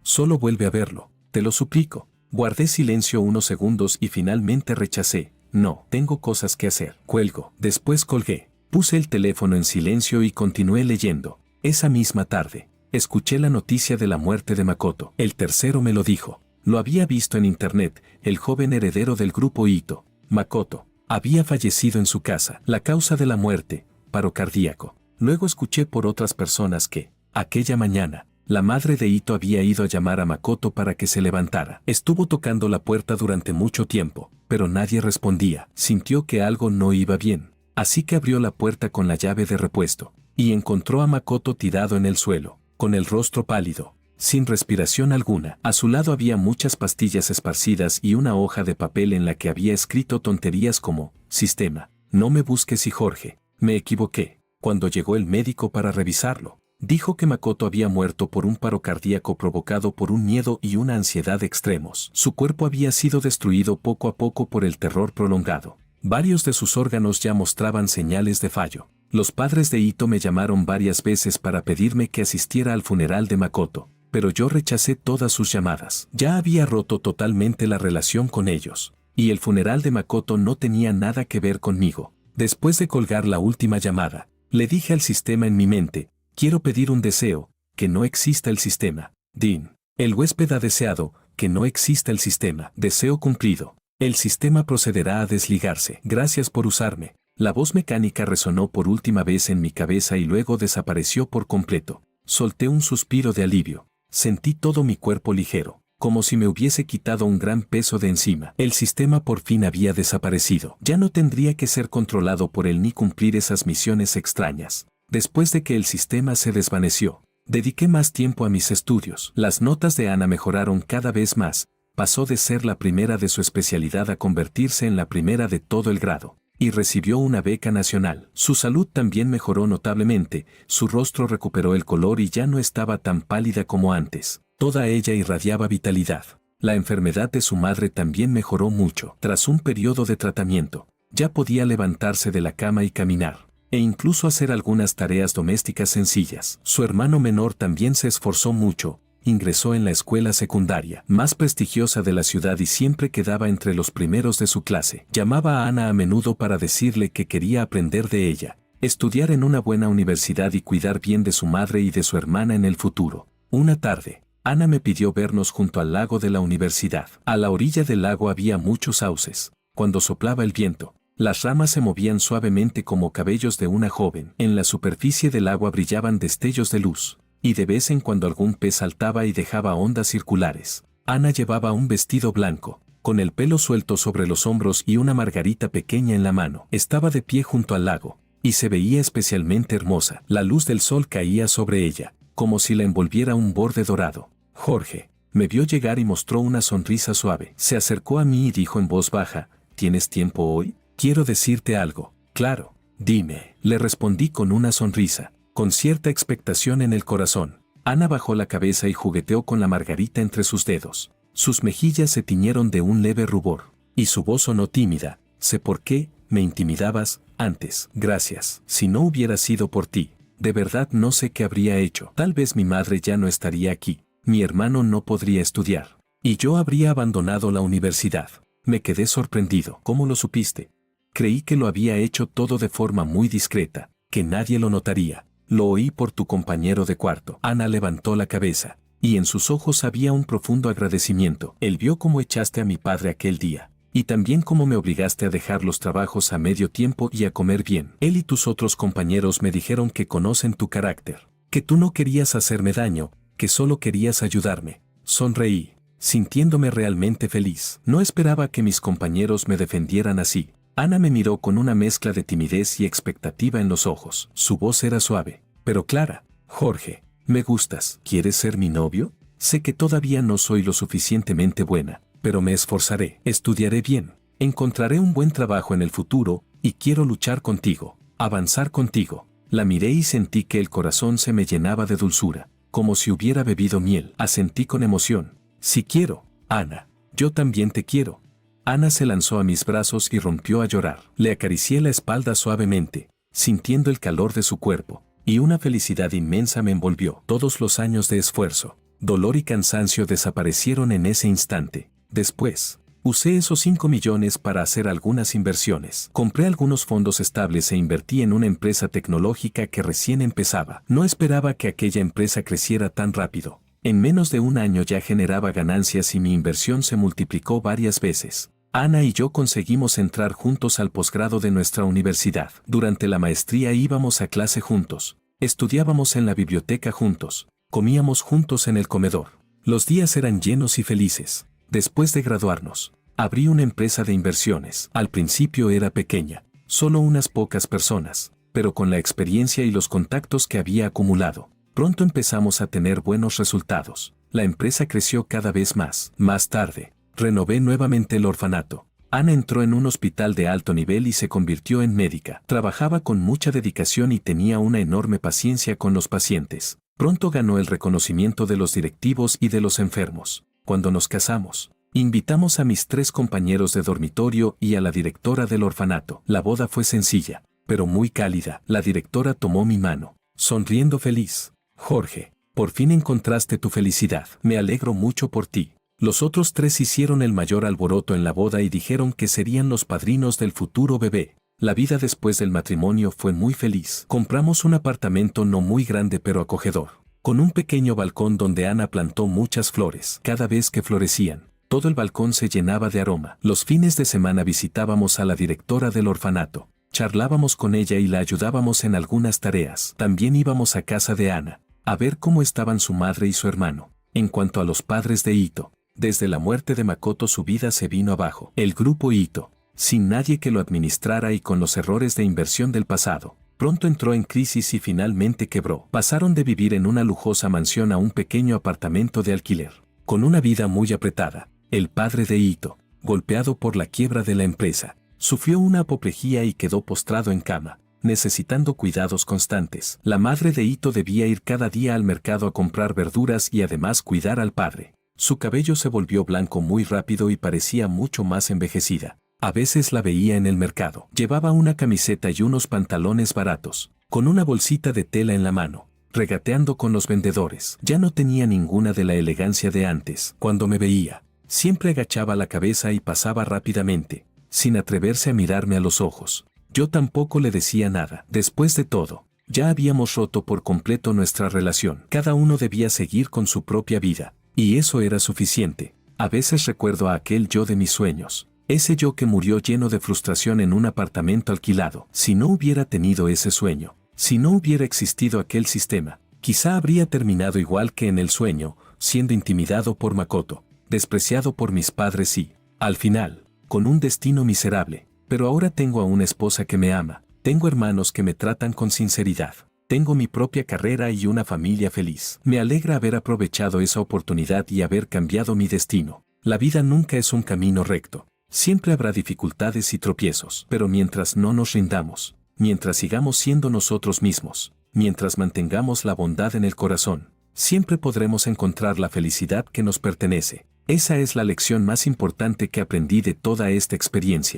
Solo vuelve a verlo, te lo suplico. Guardé silencio unos segundos y finalmente rechacé. No, tengo cosas que hacer. Cuelgo. Después colgué. Puse el teléfono en silencio y continué leyendo. Esa misma tarde, escuché la noticia de la muerte de Makoto. El tercero me lo dijo. Lo había visto en internet. El joven heredero del grupo Ito, Makoto, había fallecido en su casa. La causa de la muerte, paro cardíaco. Luego escuché por otras personas que, aquella mañana, la madre de Ito había ido a llamar a Makoto para que se levantara. Estuvo tocando la puerta durante mucho tiempo, pero nadie respondía. Sintió que algo no iba bien, así que abrió la puerta con la llave de repuesto, y encontró a Makoto tirado en el suelo, con el rostro pálido, sin respiración alguna. A su lado había muchas pastillas esparcidas y una hoja de papel en la que había escrito tonterías como, sistema, no me busques y Jorge, me equivoqué. Cuando llegó el médico para revisarlo, dijo que Makoto había muerto por un paro cardíaco provocado por un miedo y una ansiedad extremos. Su cuerpo había sido destruido poco a poco por el terror prolongado. Varios de sus órganos ya mostraban señales de fallo. Los padres de Ito me llamaron varias veces para pedirme que asistiera al funeral de Makoto, pero yo rechacé todas sus llamadas. Ya había roto totalmente la relación con ellos, y el funeral de Makoto no tenía nada que ver conmigo. Después de colgar la última llamada, le dije al sistema en mi mente, quiero pedir un deseo, que no exista el sistema. Din. El huésped ha deseado, que no exista el sistema. Deseo cumplido. El sistema procederá a desligarse. Gracias por usarme. La voz mecánica resonó por última vez en mi cabeza y luego desapareció por completo. Solté un suspiro de alivio. Sentí todo mi cuerpo ligero, como si me hubiese quitado un gran peso de encima. El sistema por fin había desaparecido. Ya no tendría que ser controlado por él ni cumplir esas misiones extrañas. Después de que el sistema se desvaneció, dediqué más tiempo a mis estudios. Las notas de Ana mejoraron cada vez más. Pasó de ser la primera de su especialidad a convertirse en la primera de todo el grado, y recibió una beca nacional. Su salud también mejoró notablemente, su rostro recuperó el color y ya no estaba tan pálida como antes. Toda ella irradiaba vitalidad. La enfermedad de su madre también mejoró mucho. Tras un periodo de tratamiento, ya podía levantarse de la cama y caminar, e incluso hacer algunas tareas domésticas sencillas. Su hermano menor también se esforzó mucho. Ingresó en la escuela secundaria más prestigiosa de la ciudad y siempre quedaba entre los primeros de su clase. Llamaba a Ana a menudo para decirle que quería aprender de ella, estudiar en una buena universidad y cuidar bien de su madre y de su hermana en el futuro. Una tarde, Ana me pidió vernos junto al lago de la universidad. A la orilla del lago había muchos sauces. Cuando soplaba el viento, las ramas se movían suavemente como cabellos de una joven. En la superficie del agua brillaban destellos de luz, y de vez en cuando algún pez saltaba y dejaba ondas circulares. Ana llevaba un vestido blanco, con el pelo suelto sobre los hombros y una margarita pequeña en la mano. Estaba de pie junto al lago, y se veía especialmente hermosa. La luz del sol caía sobre ella, como si la envolviera un borde dorado. Jorge me vio llegar y mostró una sonrisa suave. Se acercó a mí y dijo en voz baja, ¿tienes tiempo hoy? Quiero decirte algo. Claro, dime, le respondí con una sonrisa, con cierta expectación en el corazón. Ana bajó la cabeza y jugueteó con la margarita entre sus dedos. Sus mejillas se tiñeron de un leve rubor, y su voz sonó tímida. Sé por qué me intimidabas antes. Gracias. Si no hubiera sido por ti, de verdad no sé qué habría hecho. Tal vez mi madre ya no estaría aquí, mi hermano no podría estudiar, y yo habría abandonado la universidad. Me quedé sorprendido. ¿Cómo lo supiste? Creí que lo había hecho todo de forma muy discreta, que nadie lo notaría. Lo oí por tu compañero de cuarto. Ana levantó la cabeza, y en sus ojos había un profundo agradecimiento. Él vio cómo echaste a mi padre aquel día, y también cómo me obligaste a dejar los trabajos a medio tiempo y a comer bien. Él y tus otros compañeros me dijeron que conocen tu carácter, que tú no querías hacerme daño, que solo querías ayudarme. Sonreí, sintiéndome realmente feliz. No esperaba que mis compañeros me defendieran así. Ana me miró con una mezcla de timidez y expectativa en los ojos. Su voz era suave, pero clara. Jorge, me gustas. ¿Quieres ser mi novio? Sé que todavía no soy lo suficientemente buena, pero me esforzaré. Estudiaré bien. Encontraré un buen trabajo en el futuro, y quiero luchar contigo, avanzar contigo. La miré y sentí que el corazón se me llenaba de dulzura, como si hubiera bebido miel. Asentí con emoción. Sí quiero, Ana. Yo también te quiero. Ana se lanzó a mis brazos y rompió a llorar. Le acaricié la espalda suavemente, sintiendo el calor de su cuerpo, y una felicidad inmensa me envolvió. Todos los años de esfuerzo, dolor y cansancio desaparecieron en ese instante. Después, usé esos 5 millones para hacer algunas inversiones. Compré algunos fondos estables e invertí en una empresa tecnológica que recién empezaba. No esperaba que aquella empresa creciera tan rápido. En menos de un año ya generaba ganancias y mi inversión se multiplicó varias veces. Ana y yo conseguimos entrar juntos al posgrado de nuestra universidad. Durante la maestría íbamos a clase juntos, estudiábamos en la biblioteca juntos, comíamos juntos en el comedor. Los días eran llenos y felices. Después de graduarnos, abrí una empresa de inversiones. Al principio era pequeña, solo unas pocas personas, pero con la experiencia y los contactos que había acumulado, pronto empezamos a tener buenos resultados. La empresa creció cada vez más. Más tarde, renové nuevamente el orfanato. Ana entró en un hospital de alto nivel y se convirtió en médica. Trabajaba con mucha dedicación y tenía una enorme paciencia con los pacientes. Pronto ganó el reconocimiento de los directivos y de los enfermos. Cuando nos casamos, invitamos a mis 3 compañeros de dormitorio y a la directora del orfanato. La boda fue sencilla, pero muy cálida. La directora tomó mi mano, sonriendo feliz. Jorge, por fin encontraste tu felicidad. Me alegro mucho por ti. Los otros 3 hicieron el mayor alboroto en la boda y dijeron que serían los padrinos del futuro bebé. La vida después del matrimonio fue muy feliz. Compramos un apartamento no muy grande pero acogedor, con un pequeño balcón donde Ana plantó muchas flores. Cada vez que florecían, todo el balcón se llenaba de aroma. Los fines de semana visitábamos a la directora del orfanato. Charlábamos con ella y la ayudábamos en algunas tareas. También íbamos a casa de Ana, a ver cómo estaban su madre y su hermano. En cuanto a los padres de Ito, desde la muerte de Makoto su vida se vino abajo. El grupo Ito, sin nadie que lo administrara y con los errores de inversión del pasado, pronto entró en crisis y finalmente quebró. Pasaron de vivir en una lujosa mansión a un pequeño apartamento de alquiler, con una vida muy apretada. El padre de Ito, golpeado por la quiebra de la empresa, sufrió una apoplejía y quedó postrado en cama, necesitando cuidados constantes. La madre de Ito debía ir cada día al mercado a comprar verduras y además cuidar al padre. Su cabello se volvió blanco muy rápido y parecía mucho más envejecida. A veces la veía en el mercado. Llevaba una camiseta y unos pantalones baratos, con una bolsita de tela en la mano, regateando con los vendedores. Ya no tenía ninguna de la elegancia de antes. Cuando me veía, siempre agachaba la cabeza y pasaba rápidamente, sin atreverse a mirarme a los ojos. Yo tampoco le decía nada. Después de todo, ya habíamos roto por completo nuestra relación. Cada uno debía seguir con su propia vida. Y eso era suficiente. A veces recuerdo a aquel yo de mis sueños, ese yo que murió lleno de frustración en un apartamento alquilado. Si no hubiera tenido ese sueño, si no hubiera existido aquel sistema, quizá habría terminado igual que en el sueño, siendo intimidado por Makoto, despreciado por mis padres y, al final, con un destino miserable. Pero ahora tengo a una esposa que me ama, tengo hermanos que me tratan con sinceridad. Tengo mi propia carrera y una familia feliz. Me alegra haber aprovechado esa oportunidad y haber cambiado mi destino. La vida nunca es un camino recto. Siempre habrá dificultades y tropiezos. Pero mientras no nos rindamos, mientras sigamos siendo nosotros mismos, mientras mantengamos la bondad en el corazón, siempre podremos encontrar la felicidad que nos pertenece. Esa es la lección más importante que aprendí de toda esta experiencia.